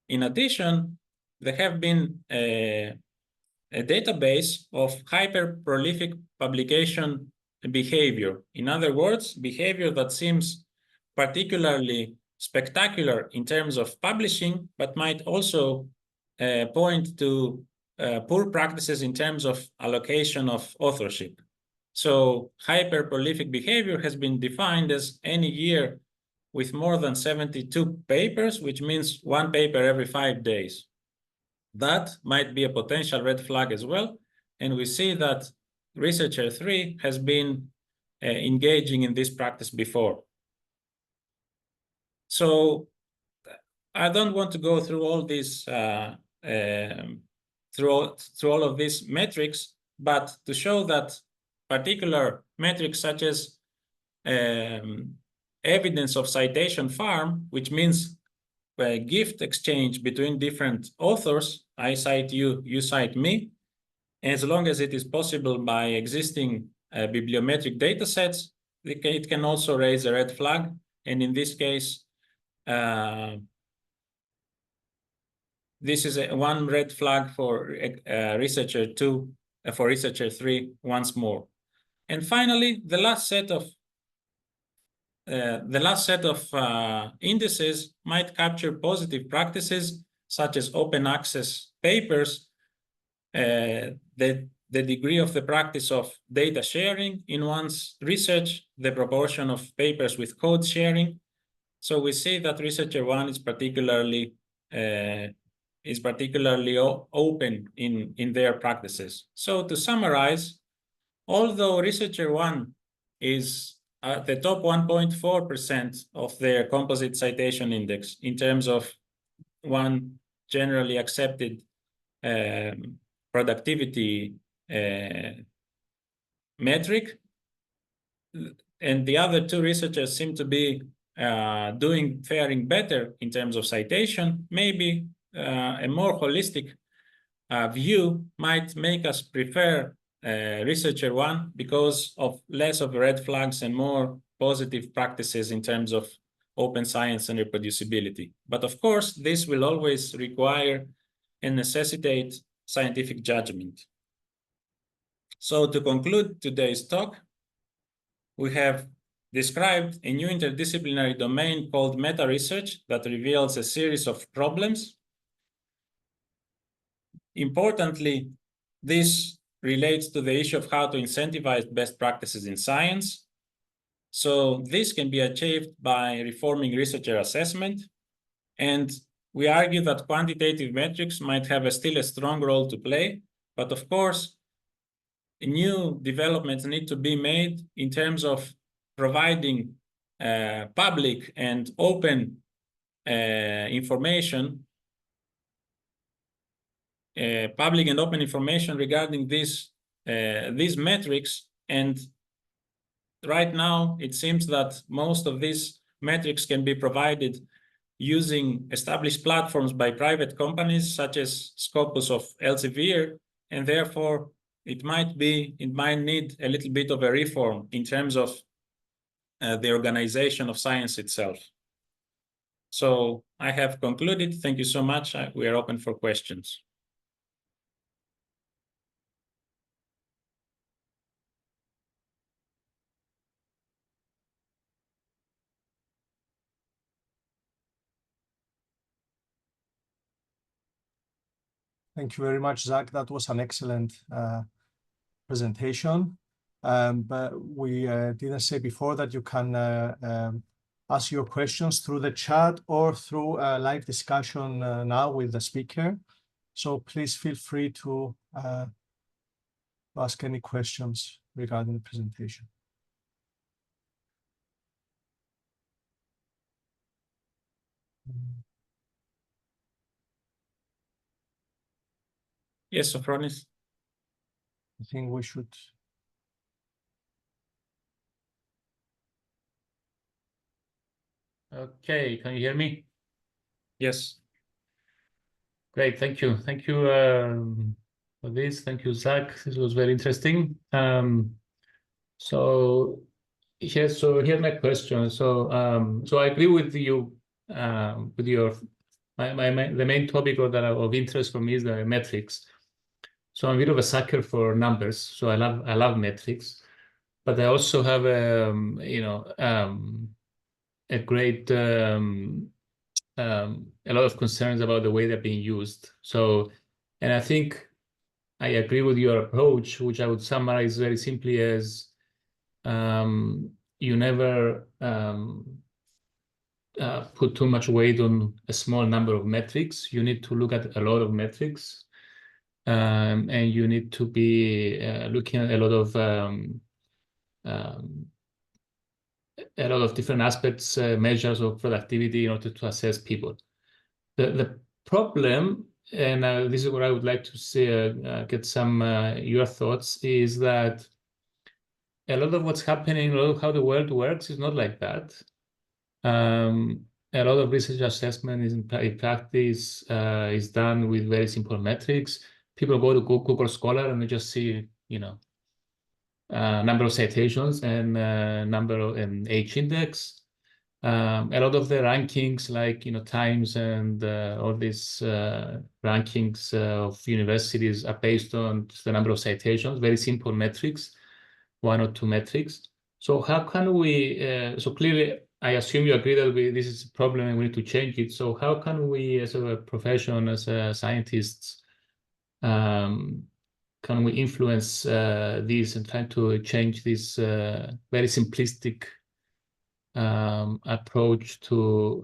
In addition, there have been a database of hyper-prolific publication behavior. In other words, behavior that seems particularly spectacular in terms of publishing, but might also point to poor practices in terms of allocation of authorship. So hyper-prolific behavior has been defined as any year with more than 72 papers, which means one paper every 5 days. That might be a potential red flag as well. And we see that researcher 3 has been engaging in this practice before. So I don't want to go through all these through all of these metrics, but to show that particular metrics such as evidence of citation farm, which means a gift exchange between different authors, I cite you, you cite me, as long as it is possible by existing bibliometric data sets, it can also raise a red flag. And in this case, this is one red flag for researcher 2, for researcher 3 once more. And finally, the last set of indices might capture positive practices such as open access papers, the degree of the practice of data sharing in one's research, the proportion of papers with code sharing. So we see that researcher 1 is particularly open in their practices. So to summarize, although researcher 1 is at the top 1.4% of their composite citation index in terms of one generally accepted productivity metric, and the other two researchers seem to be faring better in terms of citation, maybe a more holistic view might make us prefer researcher 1 because of less of red flags and more positive practices in terms of open science and reproducibility. But of course, this will always require and necessitate scientific judgment. So to conclude today's talk, we have described a new interdisciplinary domain called meta-research that reveals a series of problems. Importantly, this relates to the issue of how to incentivize best practices in science. So this can be achieved by reforming researcher assessment. And we argue that quantitative metrics might have still a strong role to play. But of course, new developments need to be made in terms of providing public and open information, regarding these metrics. And right now, it seems that most of these metrics can be provided using established platforms by private companies such as Scopus of Elsevier, and therefore it might need a little bit of a reform in terms of the organization of science itself. So I have concluded. Thank you so much. We are open for questions. Thank you very much, Zach. That was an excellent presentation. But we didn't say before that you can ask your questions through the chat or through a live discussion now with the speaker. So please feel free to ask any questions regarding the presentation. Yes, Sophronis. I think we should. Okay, can you hear me? Yes. Great, thank you. Thank you for this. Thank you, Zach. This was very interesting. So here's my question. So I agree with you with your the main topic of interest for me is the metrics. So I'm a bit of a sucker for numbers. So I love metrics, but I also have a great a lot of concerns about the way they're being used. So, and I think I agree with your approach, which I would summarize very simply as you never put too much weight on a small number of metrics. You need to look at a lot of metrics, and you need to be looking at a lot of different aspects, measures of productivity in order to assess people. The problem, and this is what I would like to say, get some your thoughts, is that a lot of what's happening, a lot of how the world works is not like that. A lot of research assessment is in practice is done with very simple metrics. People go to Google Scholar and they just see, number of citations and number of H index. A lot of the rankings, like Times and all these rankings of universities, are based on just the number of citations, very simple metrics, 1 or 2 metrics. So how can we? So clearly, I assume you agree that this is a problem and we need to change it. So how can we, as a profession, as scientists, can we influence this and try to change this very simplistic approach to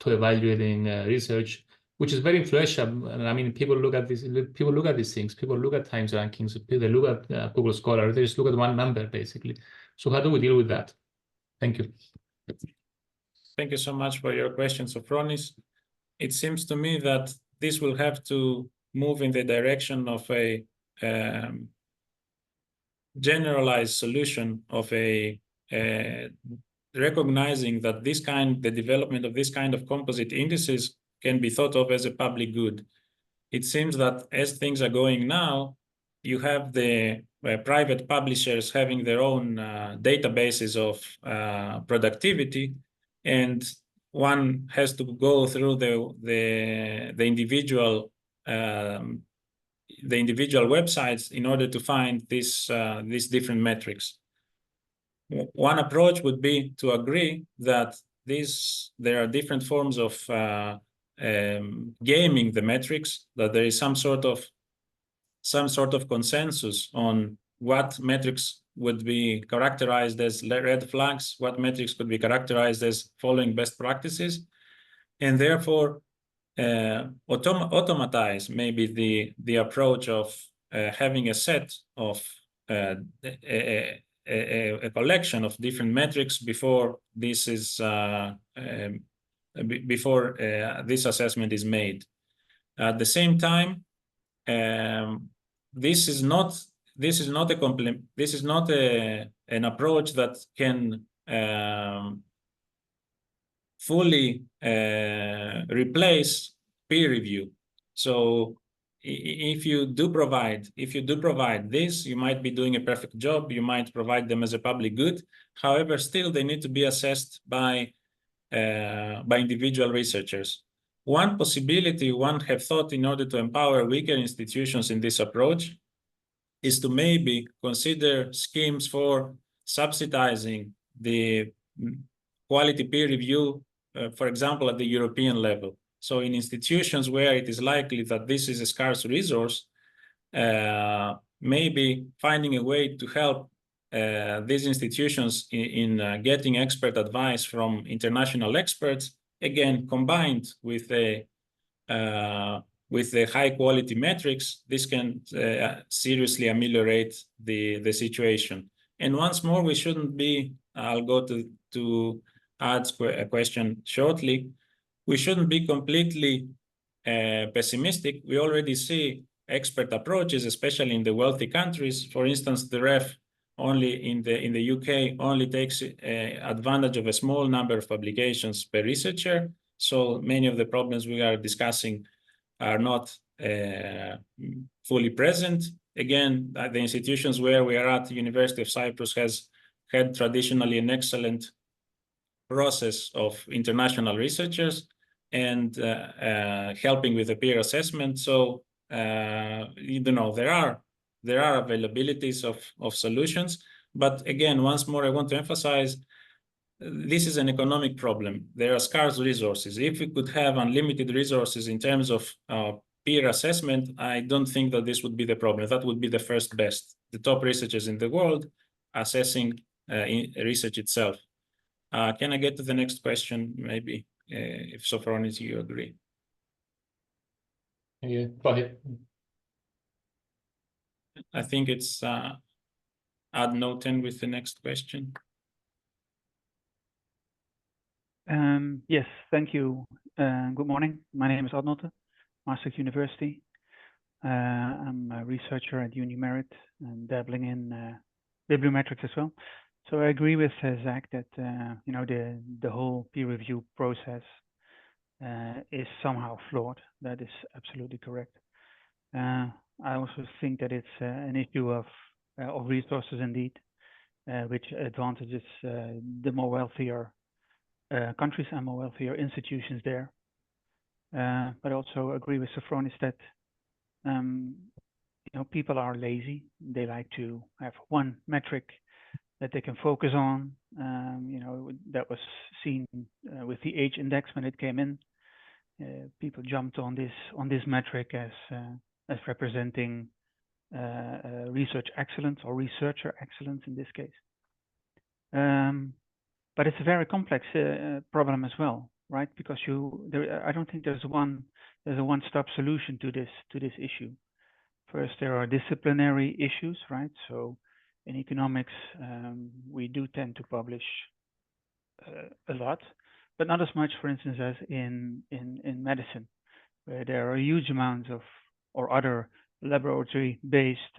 evaluating research, which is very influential? I mean, people look at this. People look at these things. People look at Times rankings. They look at Google Scholar. They just look at one number, basically. So how do we deal with that? Thank you. Thank you so much for your question, Sophronis. It seems to me that this will have to move in the direction of a generalized solution of recognizing that the development of this kind of composite indices can be thought of as a public good. It seems that as things are going now, you have the private publishers having their own databases of productivity, and one has to go through the individual websites in order to find these different metrics. One approach would be to agree that there are different forms of gaming the metrics, that there is some sort of consensus on what metrics would be characterized as red flags, what metrics could be characterized as following best practices, and therefore automatize maybe the approach of having a set of a collection of different metrics before this is this assessment is made. At the same time, this is not an approach that can fully replace peer review. So if you do provide this, you might be doing a perfect job. You might provide them as a public good. However, still they need to be assessed by individual researchers. One possibility one have thought in order to empower weaker institutions in this approach is to maybe consider schemes for subsidizing the quality peer review, for example, at the European level. So in institutions where it is likely that this is a scarce resource, maybe finding a way to help these institutions in getting expert advice from international experts, again, combined with the high quality metrics, this can seriously ameliorate the situation. And once more, we shouldn't be, I'll go to add a question shortly, we shouldn't be completely pessimistic. We already see expert approaches, especially in the wealthy countries. For instance, the ref only in the UK only takes advantage of a small number of publications per researcher. So many of the problems we are discussing are not fully present. Again, the institutions where we are at, the University of Cyprus has had traditionally an excellent process of international researchers and helping with the peer assessment. So there are availabilities of solutions, but again, once more, I want to emphasize this is an economic problem. There are scarce resources. If we could have unlimited resources in terms of peer assessment, I don't think that this would be the problem. That would be the first best, the top researchers in the world assessing research itself. Can I get to the next question, maybe, if Sophronis, you agree? Yeah, go ahead. I think it's ad notem with the next question. Yes, thank you. Good morning. My name is Adnote, Maastricht University. I'm a researcher at TWIN4MERIT and dabbling in bibliometrics as well. So I agree with Zach that you know, the whole peer review process is somehow flawed. That is absolutely correct. I also think that it's an issue of resources indeed, which advantages the more wealthier countries and more wealthier institutions there. But I also agree with Sophronis that you know, people are lazy. They like to have one metric that they can focus on. You know, that was seen with the age index when it came in. People jumped on this metric as representing research excellence or researcher excellence in this case. But it's a very complex problem as well, right? Because I don't think there's a one-stop solution to this issue. First, there are disciplinary issues, right? So in economics, we do tend to publish a lot, but not as much, for instance, as in medicine, where there are huge amounts of, or other laboratory-based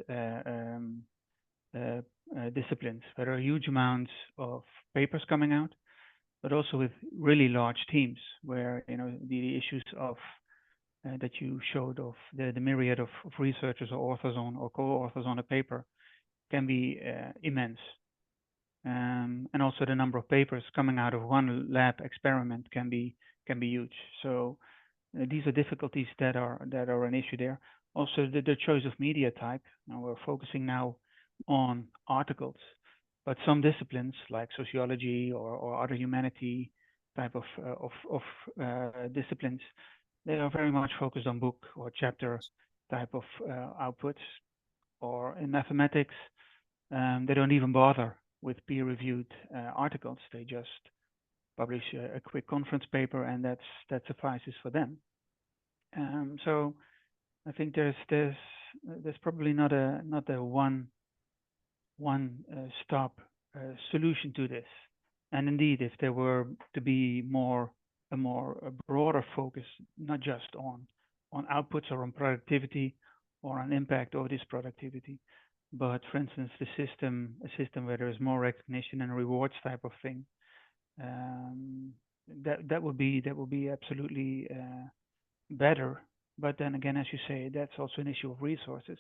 disciplines, where there are huge amounts of papers coming out, but also with really large teams, where, you know, the issues of that you showed of the myriad of researchers or authors on or co-authors on a paper can be immense. And also the number of papers coming out of one lab experiment can be huge. So these are difficulties that are an issue there. Also the choice of media type. Now we're focusing now on articles, but some disciplines like sociology or other humanity type of disciplines, they are very much focused on book or chapter type of outputs. Or in mathematics, they don't even bother with peer-reviewed articles. They just publish a quick conference paper, and that suffices for them. So I think there's probably not a one stop solution to this. And indeed, if there were to be a broader focus, not just on outputs or on productivity or on impact of this productivity, but for instance, a system where there is more recognition and rewards type of thing, that would be absolutely better. But then again, as you say, that's also an issue of resources.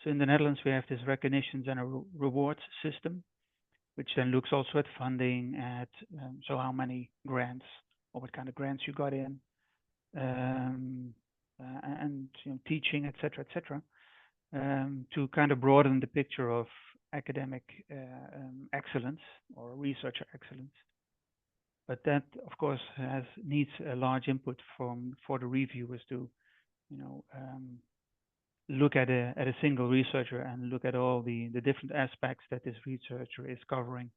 So in the Netherlands, we have this recognitions and a rewards system, which then looks also at funding, at so how many grants or what kind of grants you got in, and you know, teaching, etc., etc., to kind of broaden the picture of academic excellence or researcher excellence. But that, of course, needs a large input for the reviewers to, you know, look at a single researcher and look at all the different aspects that this researcher is covering.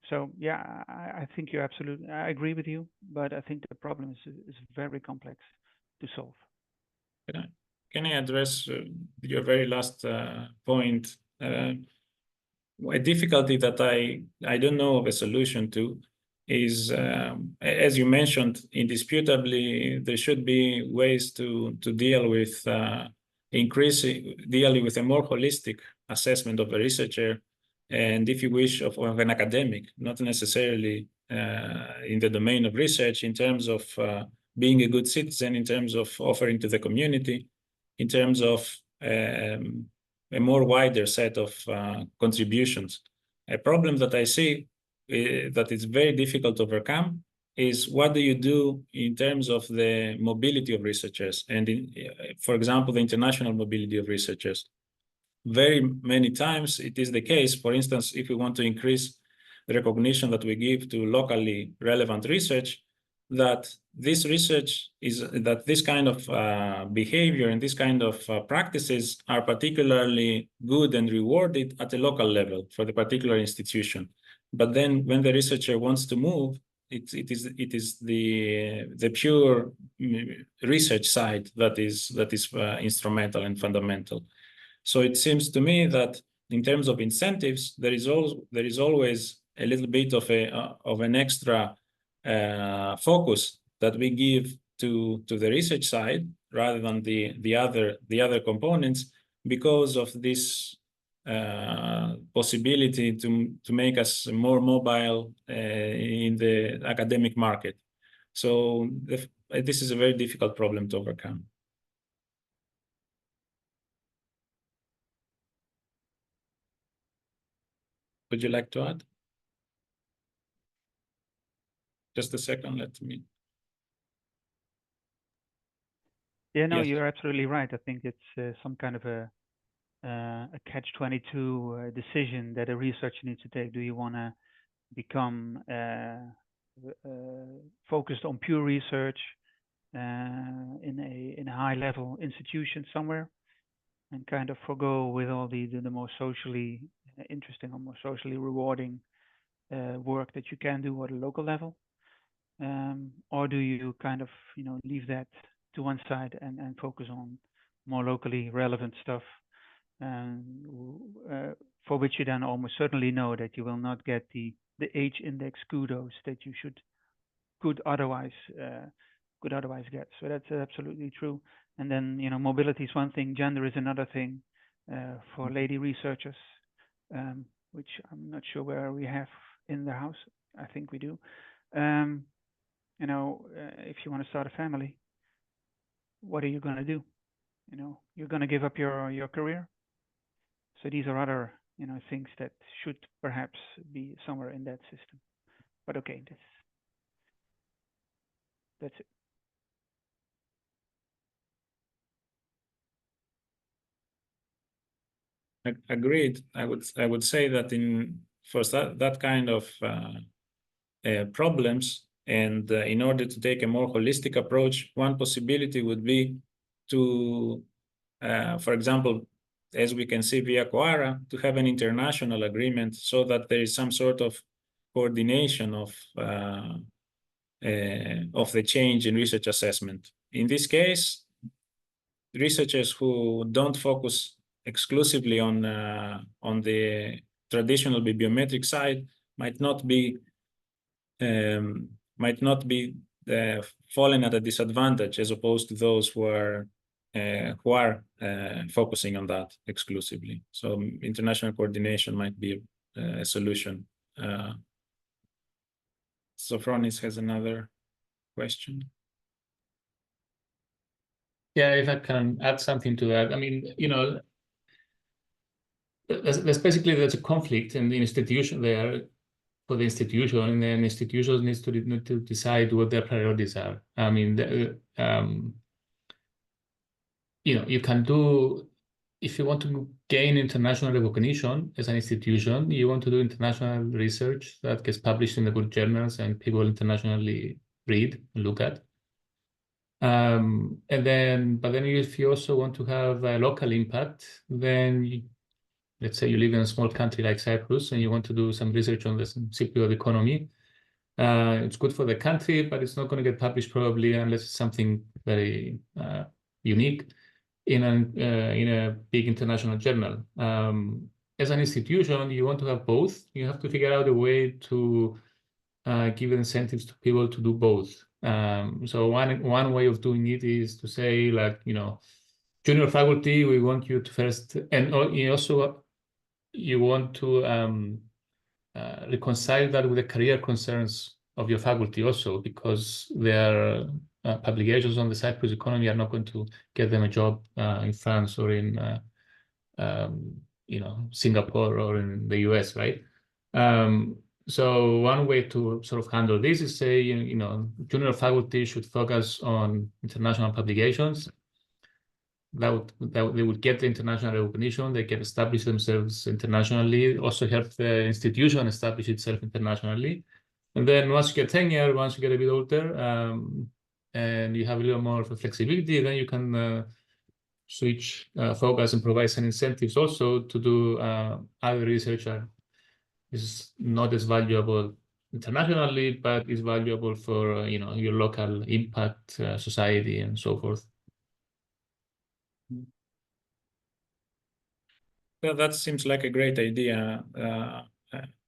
So yeah, I think you're absolutely, I agree with you, but I think the problem is very complex to solve. Can I address your very last point? A difficulty that I don't know of a solution to is, as you mentioned, indisputably, there should be ways to deal with dealing with a more holistic assessment of a researcher, and if you wish, of an academic, not necessarily in the domain of research, in terms of being a good citizen, in terms of offering to the community, in terms of a more wider set of contributions. A problem that I see that is very difficult to overcome is what do you do in terms of the mobility of researchers and, for example, the international mobility of researchers. Very many times it is the case, for instance, if we want to increase the recognition that we give to locally relevant research, that this kind of behavior and this kind of practices are particularly good and rewarded at a local level for the particular institution. But then when the researcher wants to move, it is the pure research side that is instrumental and fundamental. So it seems to me that in terms of incentives, there is always a little bit of an extra focus that we give to the research side rather than the other components, because of this possibility to make us more mobile in the academic market. So this is a very difficult problem to overcome. Would you like to add? Just a second, let me. Yeah, no, Yes. you're absolutely right. I think it's some kind of a catch-22 decision that a researcher needs to take. Do you want to become focused on pure research in a high-level institution somewhere, and kind of forgo with all the more socially interesting or more socially rewarding work that you can do at a local level, or do you kind of leave that to one side and focus on more locally relevant stuff, for which you then almost certainly know that you will not get the H-index kudos that you could otherwise get. So that's absolutely true. And then mobility is one thing, gender is another thing for lady researchers, which I'm not sure where we have in the house. I think we do. If you want to start a family, what are you going to do? You're going to give up your career. So these are other things that should perhaps be somewhere in that system. But okay, that's it. Agreed. I would say that for that kind of problems, and in order to take a more holistic approach, one possibility would be to, for example, as we can see via Quora, to have an international agreement so that there is some sort of coordination of the change in research assessment. In this case, researchers who don't focus exclusively on the traditional bibliometric side might not be fallen at a disadvantage, as opposed to those who are focusing on that exclusively. So international coordination might be a solution. Sophronis has another question. Yeah, if I can add something to that. I mean, there's a conflict in the institution there for the institution, and then institutions need to decide what their priorities are. I mean, you can do, if you want to gain international recognition as an institution, you want to do international research that gets published in the good journals and people internationally read and look at. But then if you also want to have a local impact, then let's say you live in a small country like Cyprus and you want to do some research on the Cypriot economy. It's good for the country, but it's not going to get published probably unless it's something very unique in a big international journal. As an institution, you want to have both. You have to figure out a way to give incentives to people to do both. So one way of doing it is to say, like, junior faculty, we want you to first, and you want to reconcile that with the career concerns of your faculty also, because their publications on the Cyprus economy are not going to get them a job in France or in Singapore or in the US, right? So one way to sort of handle this is say, junior faculty should focus on international publications. That they would get the international recognition, they can establish themselves internationally, also help the institution establish itself internationally. And then once you get tenure, once you get a bit older, and you have a little more of a flexibility, then you can switch focus and provide some incentives also to do other research is not as valuable internationally, but is valuable for your local impact, society, and so forth. Well, that seems like a great idea.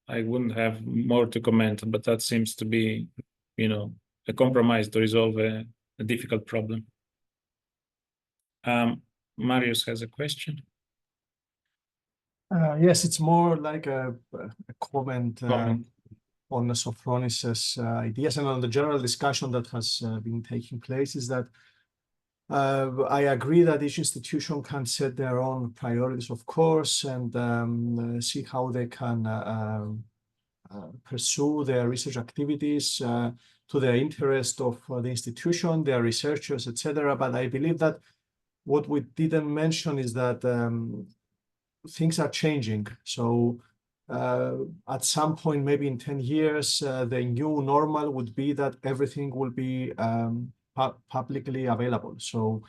I wouldn't have more to comment, but that seems to be, a compromise to resolve a difficult problem. Marius has a question. Yes, it's more like a comment on Sophronis's ideas and on the general discussion that has been taking place, is that I agree that each institution can set their own priorities, of course, and see how they can pursue their research activities to the interest of the institution, their researchers, etc. But I believe that what we didn't mention is that things are changing. So at some point, maybe in 10 years, the new normal would be that everything will be publicly available. So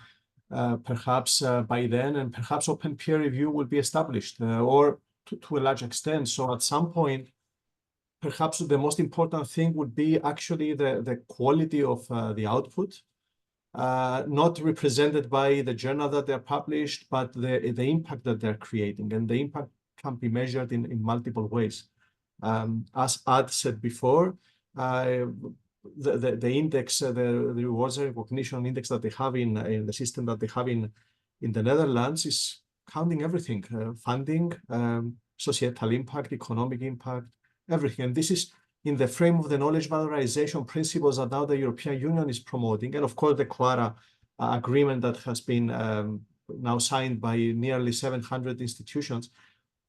perhaps by then, and perhaps open peer review will be established, or to a large extent. So at some point, perhaps the most important thing would be actually the quality of the output, not represented by the journal that they're published, but the impact that they're creating. And the impact can be measured in multiple ways. As Ad said before, the index, the rewards and recognition index that they have in the system that they have in the Netherlands is counting everything: funding, societal impact, economic impact, everything. And this is in the frame of the knowledge valorization principles that now the European Union is promoting. And of course, the QUARA agreement that has been now signed by nearly 700 institutions.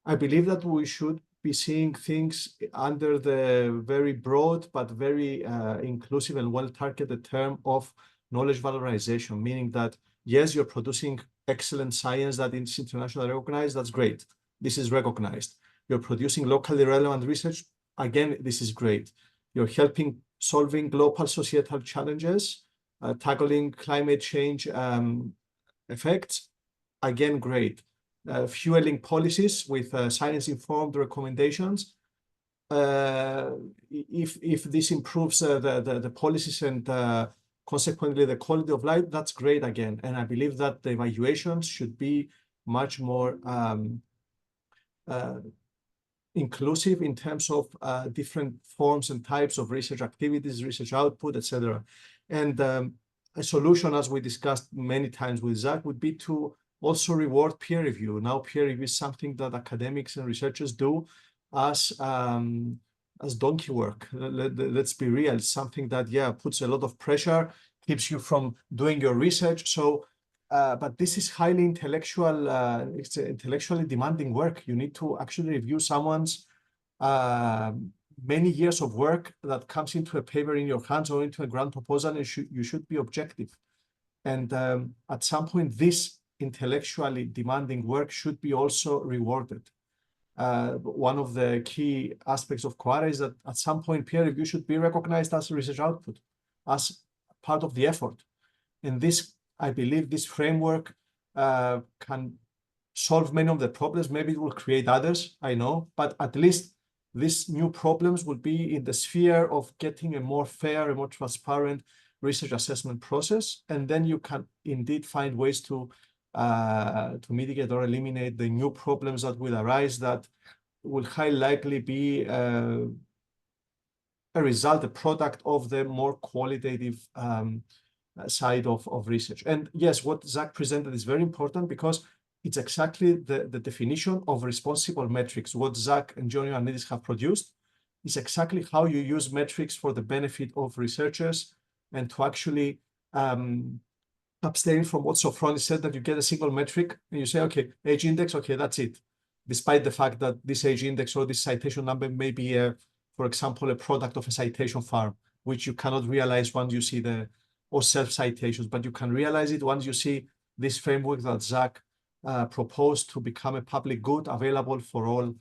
I believe that we should be seeing things under the very broad but very inclusive and well-targeted term of knowledge valorization, meaning that, yes, you're producing excellent science that is internationally recognized. That's great. This is recognized. You're producing locally relevant research. Again, this is great. You're helping solving global societal challenges, tackling climate change effects. Again, great. Fueling policies with science-informed recommendations. If this improves the policies and consequently the quality of life, that's great again. And I believe that the evaluations should be much more inclusive in terms of different forms and types of research activities, research output, etc. And a solution, as we discussed many times with Zach, would be to also reward peer review. Now, peer review is something that academics and researchers do as donkey work. Let's be real. It's something that, yeah, puts a lot of pressure, keeps you from doing your research. So, but this is highly intellectual. It's intellectually demanding work. You need to actually review someone's many years of work that comes into a paper in your hands or into a grant proposal, and you should be objective. And at some point, this intellectually demanding work should be also rewarded. One of the key aspects of QUARA is that at some point, peer review should be recognized as research output, as part of the effort. And this, I believe, this framework can solve many of the problems. Maybe it will create others, I know, but at least these new problems will be in the sphere of getting a more fair and more transparent research assessment process. And then you can indeed find ways to mitigate or eliminate the new problems that will arise that will highly likely be a result, a product of the more qualitative side of research. And yes, what Zach presented is very important because it's exactly the definition of responsible metrics. What Zach and Johnny Maniadis have produced is exactly how you use metrics for the benefit of researchers and to actually abstain from what Sophronis said, that you get a single metric and you say, okay, age index, okay, that's it. Despite the fact that this age index or this citation number may be, for example, a product of a citation farm, which you cannot realize once you see or self-citations, but you can realize it once you see this framework that Zach proposed to become a public good available for all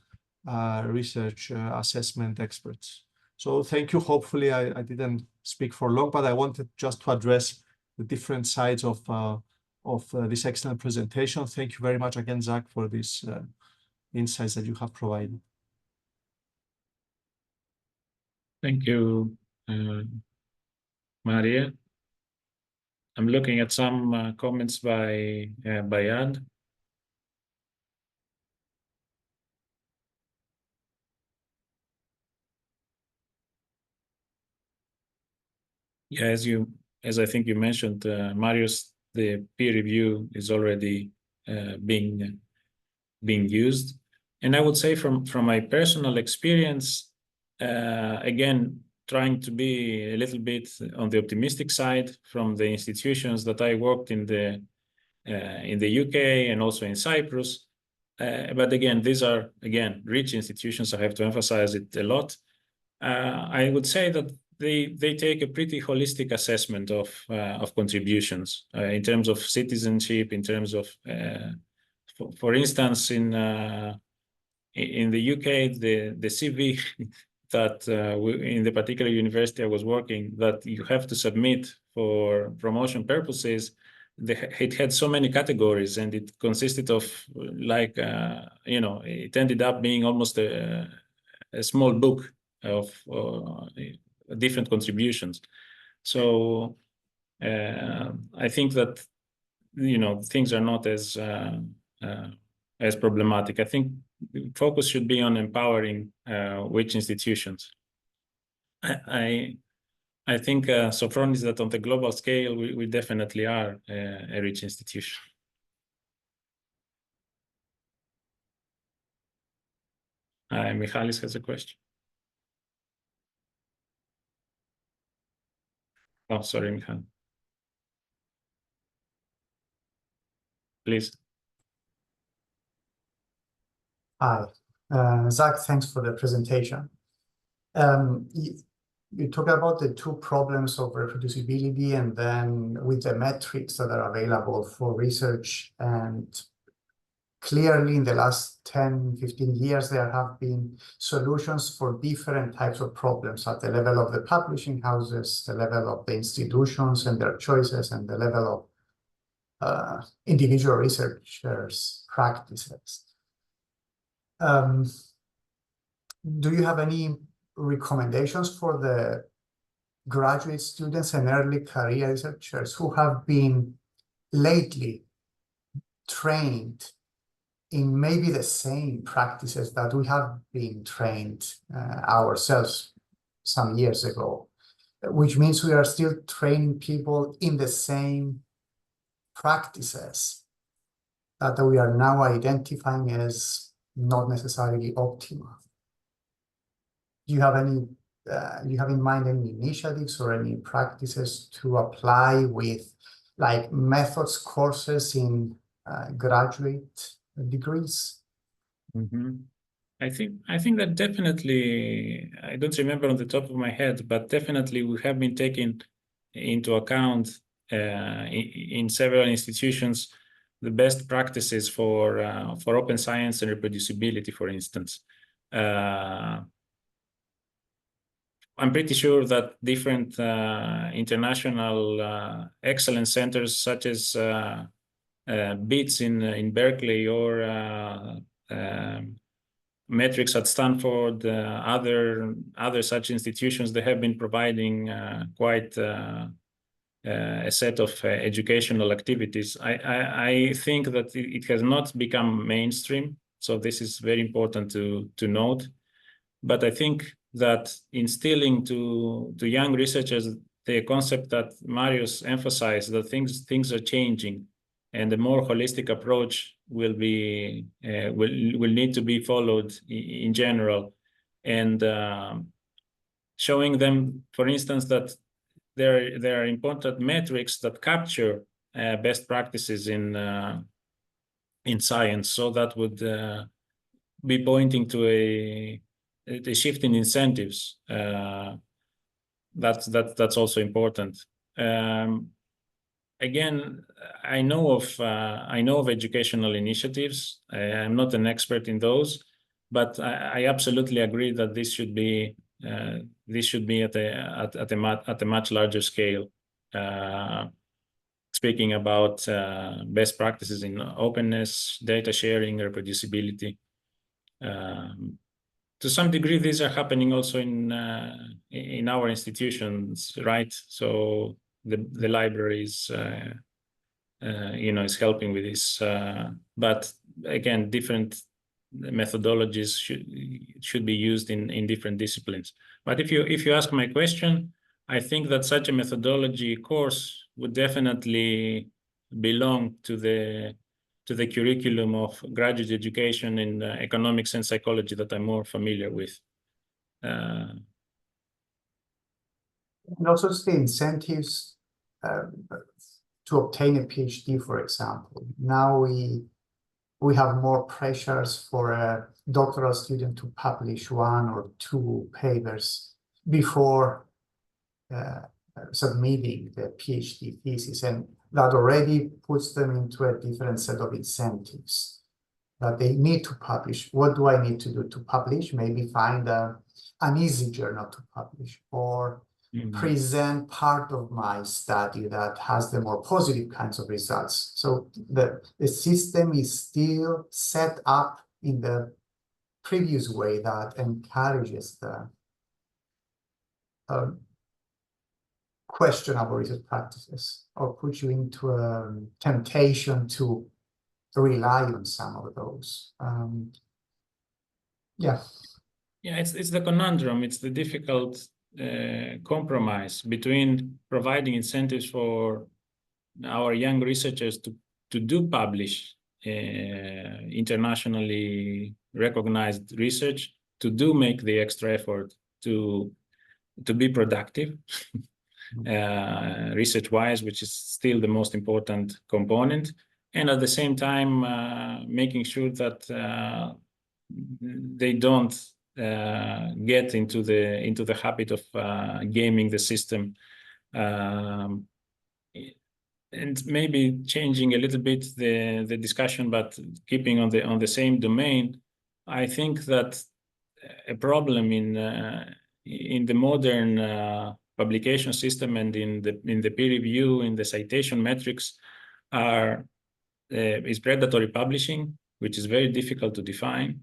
research assessment experts. So thank you. Hopefully I didn't speak for long, but I wanted just to address the different sides of this excellent presentation. Thank you very much again, Zach, for these insights that you have provided. Thank you, Maria. I'm looking at some comments by Ed. Yeah, as I think you mentioned, Marius, the peer review is already being used, and I would say from my personal experience, again, trying to be a little bit on the optimistic side from the institutions that I worked in the UK and also in Cyprus. But again, these are rich institutions. I have to emphasize it a lot. I would say that they take a pretty holistic assessment of contributions in terms of citizenship, in terms of, for instance, in the UK, the CV that in the particular university I was working, that you have to submit for promotion purposes, it had so many categories, and it consisted of like it ended up being almost a small book of different contributions. So I think that things are not as problematic. I think focus should be on empowering which institutions. I think Sophron is that on the global scale, we definitely are a rich institution. Michalis has a question. Oh, sorry, Michael. Please. Hi, Zach, thanks for the presentation. You talk about the two problems of reproducibility and then with the metrics that are available for research. And clearly in the last 10, 15 years, there have been solutions for different types of problems at the level of the publishing houses, the level of the institutions and their choices, and the level of individual researchers' practices. Do you have any recommendations for the graduate students and early career researchers who have been lately trained in maybe the same practices that we have been trained ourselves some years ago, which means we are still training people in the same practices that we are now identifying as not necessarily optimal? Do you have any, you have in mind any initiatives or any practices to apply with like methods courses in graduate degrees? Mm-hmm. I think that definitely, I don't remember on the top of my head, but definitely we have been taking into account in several institutions the best practices for open science and reproducibility, for instance. I'm pretty sure that different international excellence centers, such as BITS in Berkeley or Metrics at Stanford, other such institutions, they have been providing quite a set of educational activities. I think that it has not become mainstream, so this is very important to note. But I think that instilling to young researchers the concept that Marius emphasized, that things are changing, and a more holistic approach will need to be followed in general, and showing them, for instance, that there are important metrics that capture best practices in science. So that would be pointing to a shift in incentives. That's also important. Again, I know of educational initiatives. I'm not an expert in those, but I absolutely agree that this should be at a much larger scale. Speaking about best practices in openness, data sharing, reproducibility. to some degree, these are happening also in our institutions, right? So the libraries, is helping with this. But again, different methodologies should be used in different disciplines. But if you ask my question, I think that such a methodology course would definitely belong to the curriculum of graduate education in economics and psychology that I'm more familiar with. And also the incentives to obtain a PhD, for example. Now we have more pressures for a doctoral student to publish 1 or 2 papers before submitting the PhD thesis, and that already puts them into a different set of incentives that they need to publish. What do I need to do to publish? Maybe find an easy journal to publish, or present part of my study that has the more positive kinds of results. So the system is still set up in the previous way that encourages the questionable research practices, or put you into a temptation to rely on some of those. Yeah, it's the conundrum. It's the difficult compromise between providing incentives for our young researchers to do publish internationally recognized research, to do make the extra effort to be productive research-wise, which is still the most important component, and at the same time making sure that they don't get into the habit of gaming the system, and maybe changing a little bit the discussion, but keeping on the same domain. I think that a problem in the modern publication system and in the peer review, in the citation metrics, is predatory publishing, which is very difficult to define,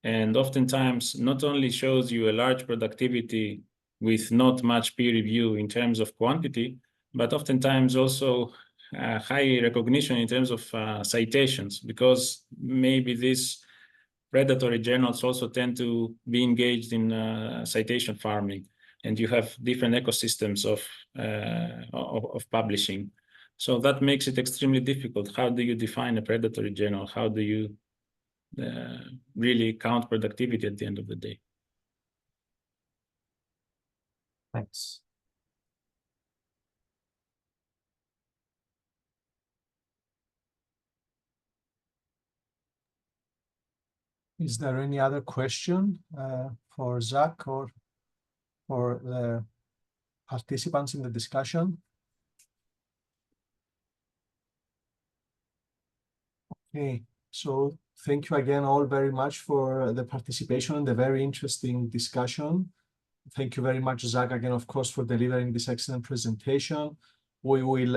and oftentimes not only shows you a large productivity with not much peer review in terms of quantity, but oftentimes also high recognition in terms of citations, because maybe these predatory journals also tend to be engaged in citation farming, and you have different ecosystems of publishing. So that makes it extremely difficult. How do you define a predatory journal? How do you really count productivity at the end of the day? thanks. Is there any other question for Zach or for the participants in the discussion? Okay, so thank you again all very much for the participation and the very interesting discussion. Thank you very much, Zach, again, of course, for delivering this excellent presentation. We will,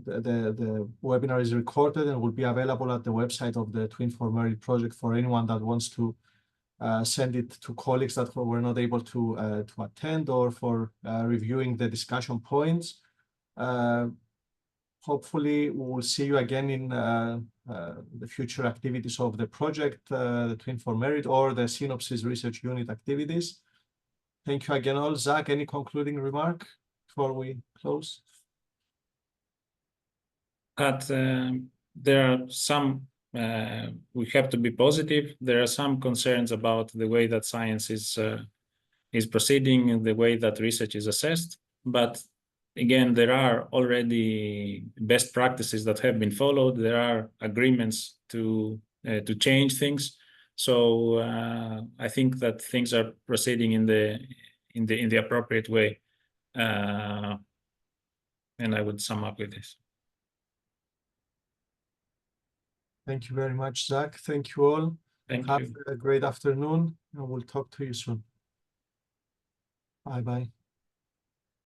the webinar is recorded and will be available at the website of the TWIN4MERIT project for anyone that wants to send it to colleagues that were not able to attend, or for reviewing the discussion points. Hopefully, we will see you again in the future activities of the project, the TWIN4MERIT, or the Synopsis Research Unit activities. Thank you again all. Zach, any concluding remark before we close? That there are some, we have to be positive. There are some concerns about the way that science is proceeding and the way that research is assessed. But again, there are already best practices that have been followed. There are agreements to change things. So I think that things are proceeding in the appropriate way. And I would sum up with this. Thank you very much, Zach. Thank you all. Thank Have you. a great afternoon, and we'll talk to you soon. Bye-bye.